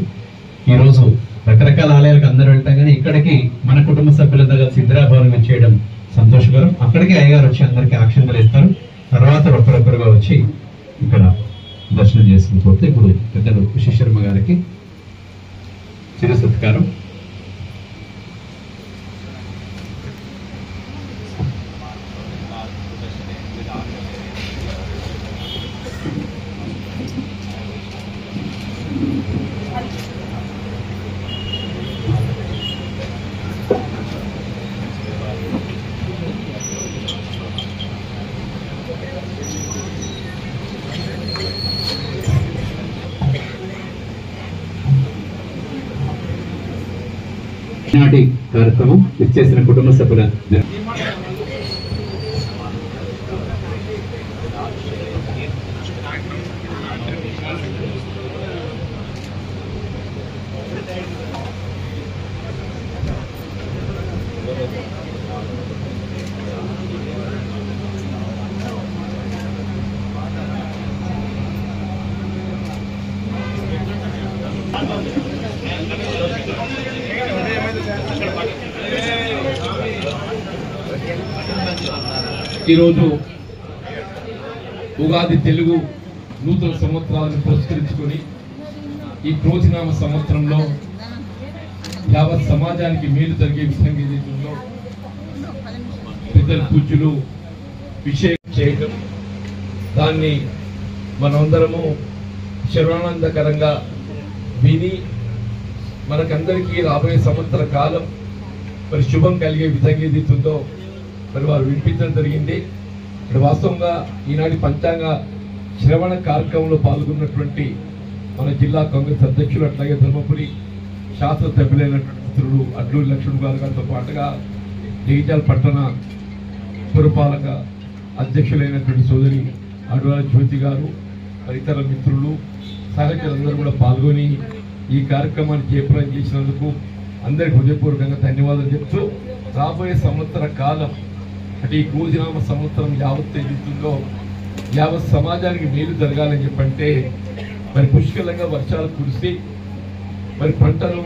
ఈరోజు రకరకాల ఆలయాలకు అందరూ వెళ్తాం కానీ ఇక్కడికి మన కుటుంబ సభ్యులంతా కలిసి ఇందిరాభవనం చేయడం సంతోషకరం. అక్కడికి అయ్యగారు వచ్చి అందరికీ అక్షంతలు ఇస్తారు. తర్వాత ఒక్కరొక్కరుగా వచ్చి ఇక్కడ దర్శనం చేసుకుని ఇప్పుడు పెద్దలు విశ్వేశ్వరమ్మ గారికి చిరు సత్కారం. ఈనాటి కార్యక్రమం ఇచ్చేసిన కుటుంబ సభ్యుల ఈరోజు ఉగాది తెలుగు నూతన సంవత్సరాలను పురస్కరించుకొని ఈ క్రోధినామ సంవత్సరంలో యావత్ సమాజానికి మేలు జరిగే విధంగా ఏదైతుందో పెద్దల పూజలు విషయం చేయడం, దాన్ని మనమందరము శర్వానందకరంగా విని మనకందరికీ రాబోయే సంవత్సర కాలం మరి శుభం కలిగే విధంగా ఏదైతుందో మరి వారు వినిపించడం జరిగింది. ఇక్కడ వాస్తవంగా ఈనాటి పంచాంగ శ్రవణ కార్యక్రమంలో పాల్గొన్నటువంటి మన జిల్లా కాంగ్రెస్ అధ్యక్షులు అట్లాగే ధర్మపురి శాస్త్ర సభ్యులైనటువంటి మిత్రులు అడ్లూరి లక్ష్మణ్ గారితో పాటుగా జగిత్యాల పట్టణ పురపాలక అధ్యక్షులైనటువంటి సోదరి అడవాల జ్యోతి గారు, ఇతర మిత్రులు సహచరులందరూ కూడా పాల్గొని ఈ కార్యక్రమాన్ని జయప్రదం చేసినందుకు అందరికి హృదయపూర్వకంగా ధన్యవాదాలు చెప్తూ రాబోయే సంవత్సర కాలం అంటే ఈ క్రోధినామ సంవత్సరం యావత్ ఏదైతుందో యావత్ సమాజానికి మేలు జరగాలని చెప్పంటే మరి పుష్కలంగా వర్షాలు కురిసి మరి పంటలు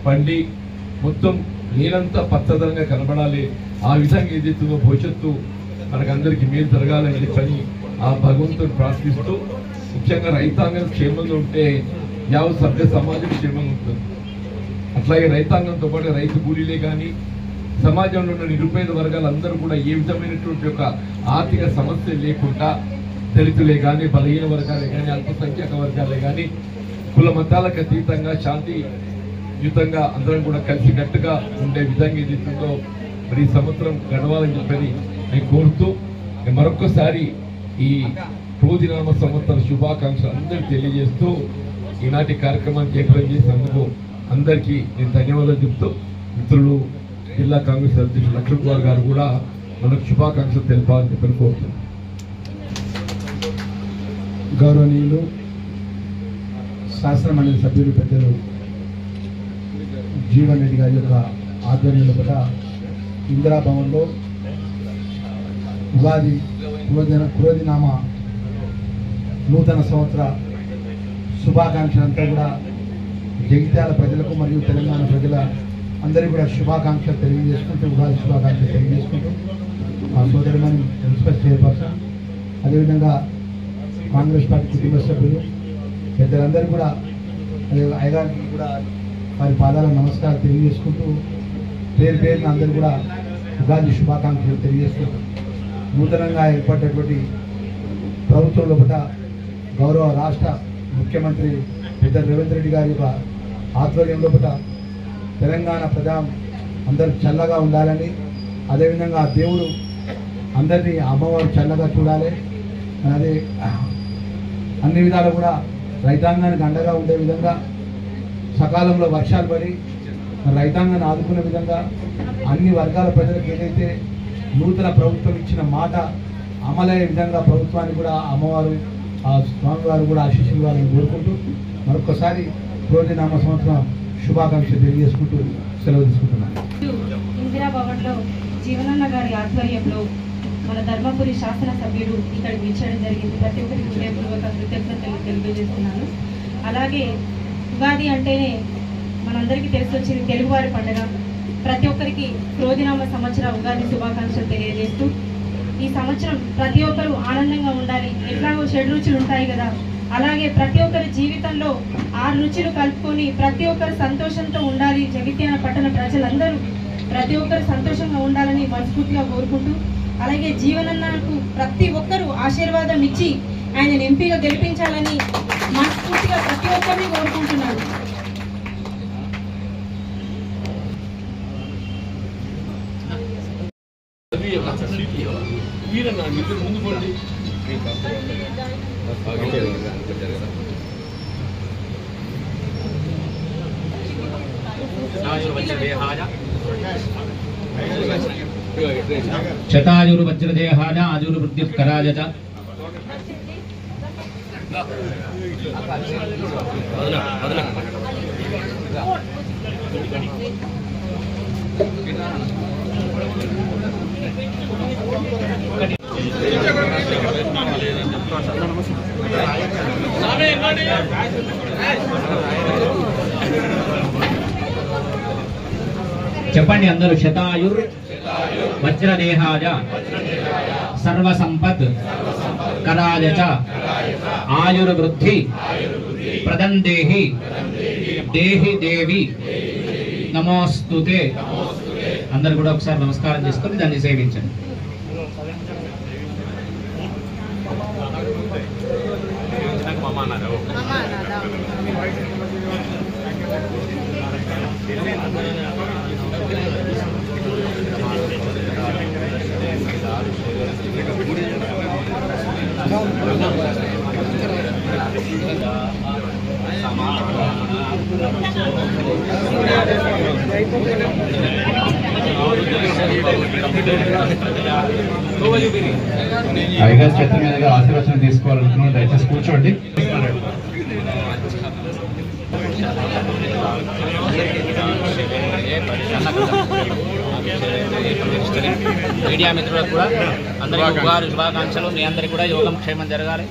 పండి మొత్తం నేనంతా పచ్చదనంగా కనబడాలి. ఆ విధంగా ఏదైతుందో భవిష్యత్తు మనకందరికీ మేలు జరగాలని చెప్పని ఆ భగవంతుని ప్రార్థిస్తూ ముఖ్యంగా రైతాంగం క్షేమంగా ఉంటే యావత్ సభ్య సమాజం క్షేమంగా ఉంటుంది. అట్లాగే రైతాంగంతో పాటు రైతు కూలీలే కానీ సమాజంలో ఉన్న నిరుపేద వర్గాలందరూ కూడా ఏ విధమైనటువంటి ఒక ఆర్థిక సమస్య లేకుండా దళితులే కానీ బలహీన వర్గాలే కానీ అల్పసంఖ్యాక వర్గాలే కానీ కుల మతాలకు అతీతంగా శాంతియుతంగా అందరం కూడా కలిసికట్టుగా ఉండే విధంగా ఏదైతుందో మరి ఈ సంవత్సరం గడవాలని చెప్పని నేను కోరుతూ మరొక్కసారి ఈ క్రోధినామ సంవత్సర శుభాకాంక్షలు అందరికీ తెలియజేస్తూ ఈనాటి కార్యక్రమాన్ని జయప్రదం చేసినందుకు అందరికీ నేను ధన్యవాదాలు చెప్తూ మిత్రులు జిల్లా కాంగ్రెస్ అధ్యక్షులు లక్ష్మణ్ కుమార్ గారు కూడా మనకు శుభాకాంక్షలు తెలపాలని చెప్పని కోరుతున్నాను. గౌరవనీయులు శాసనమండలి సభ్యులు పెద్దలు జీవన్ రెడ్డి గారి యొక్క ఆధ్వర్యంలో కూడా ఇందిరాభవన్లో ఉగాది క్రోధినామ నూతన సంవత్సర శుభాకాంక్షలంతా కూడా జగిత్యాల ప్రజలకు మరియు తెలంగాణ ప్రజల అందరికీ కూడా శుభాకాంక్షలు తెలియజేసుకుంటూ ఉగాది శుభాకాంక్షలు తెలియజేసుకుంటూ మా సోదరుమని మున్సిపల్ చైర్పర్సన్ అదేవిధంగా కాంగ్రెస్ పార్టీ కుటుంబ సభ్యులు పెద్దలందరూ కూడా అయ్యగారికి కూడా వారి పాదాలకు నమస్కారం తెలియజేసుకుంటూ పేరు పేరున అందరూ కూడా ఉగాది శుభాకాంక్షలు తెలియజేసుకుంటూ నూతనంగా ఏర్పడినటువంటి ప్రభుత్వంలో కూడా గౌరవ రాష్ట్ర ముఖ్యమంత్రి పెద్ద రేవంత్ రెడ్డి గారి యొక్క ఆధ్వర్యంలో కూడా తెలంగాణ ప్రజా అందరూ చల్లగా ఉండాలని అదేవిధంగా దేవుడు అందరినీ అమ్మవారు చల్లగా చూడాలి అదే అన్ని విధాలు కూడా రైతాంగానికి అండగా ఉండే విధంగా సకాలంలో వర్షాలు పడి రైతాంగాన్ని ఆదుకునే విధంగా అన్ని వర్గాల ప్రజలకు ఏదైతే నూతన ప్రభుత్వం ఇచ్చిన మాట అమలయ్యే విధంగా ప్రభుత్వాన్ని కూడా అమ్మవారు ఆ స్వామివారు కూడా ఆశీస్సులు వారిని కోరుకుంటూ మరొకసారి క్రోధినామ సంవత్సరం శుభాకాంక్షలు తెలియజేసుకుంటూ సెలవు తీసుకుంటున్నాను. ఇందిరాభవన్లో జీవనన్న గారి ఆధ్వర్యంలో మన ధర్మపురి శాసనసభ్యుడు ఇక్కడికి ఇచ్చడం జరిగింది. ప్రతి ఒక్కరికి హృదయపూర్వక కృతజ్ఞతలు తెలియజేస్తున్నాను. అలాగే ఉగాది అంటేనే మనందరికీ తెలిసి వచ్చింది తెలుగువారి పండుగ. ప్రతి ఒక్కరికి క్రోధినామ సంవత్సర ఉగాది శుభాకాంక్షలు తెలియజేస్తూ ఈ సంవత్సరం ప్రతి ఒక్కరు ఆనందంగా ఉండాలి. ఎట్లాగో 7 రుచులు ఉంటాయి కదా, అలాగే ప్రతి ఒక్కరి జీవితంలో 6 రుచులు కలుపుకొని ప్రతి ఒక్కరు సంతోషంతో ఉండాలి. జగిత్యాల పట్టణ ప్రజలందరూ ప్రతి ఒక్కరు సంతోషంగా ఉండాలని మనస్ఫూర్తిగా కోరుకుంటూ అలాగే జీవనన్నకు ప్రతి ఒక్కరూ ఆశీర్వాదం ఇచ్చి ఆయన ఎంపీగా గెలిపించాలని మనస్ఫూర్తిగా ప్రతి ఒక్కరిని కోరుకుంటున్నాను. శతాయుర్వజ్రదేహాయ ఆయుర్వృద్ధికరాయ చ చెప్పండి అందరూ. శతాయుర్ వజ్రదేహాయ సర్వసంపత్ కరాయ చ ఆయుర్వృద్ధి ప్రదం దేహి దేహి దేవి నమోస్తుతే. అందరు కూడా ఒకసారి నమస్కారం చేసుకొని దాన్ని సేవించండి. అయ్యగారి చేతుల మీదుగా ఆశీర్వచనం తీసుకోవాలనుకున్నాను. దయచేసి కూర్చోండి. మీడియా మిత్రులకు కూడా అందరికీ ఉగాది శుభాకాంక్షలు. మీ అందరికీ కూడా యోగం క్షేమం జరగాలి.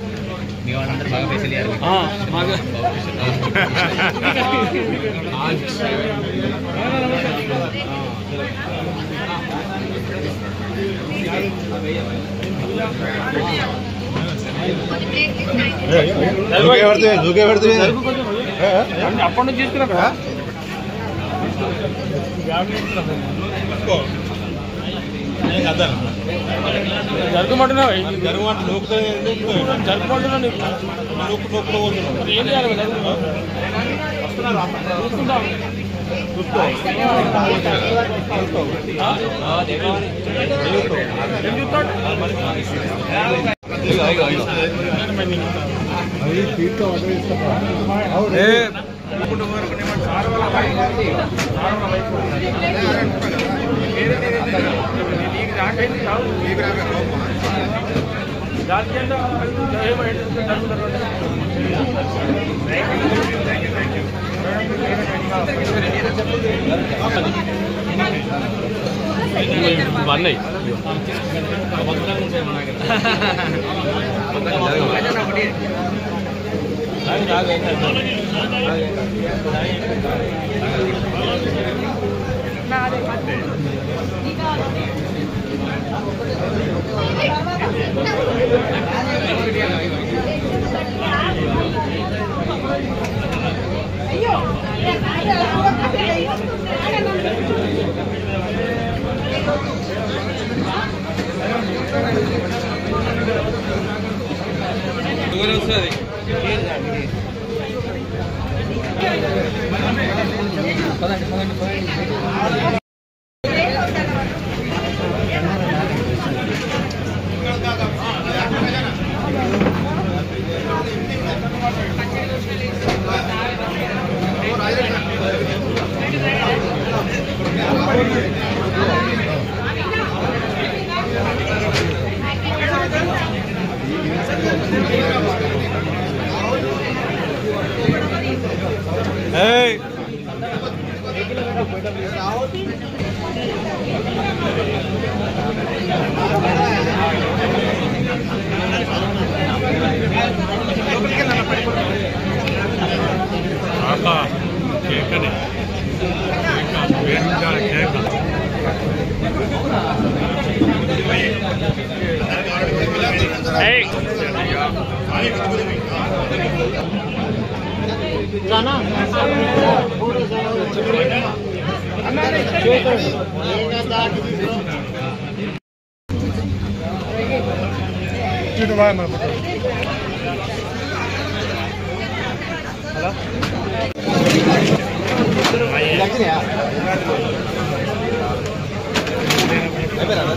మీ వాళ్ళందరూ బాగా పైసలు ఇవ్వాలి. అప్పటి నుంచి తీసుకున్నా జరుగుమంటున్నా జరుగుమంటున్నా ఏం చేయాలి అన్నయ్య అయిపోయారా?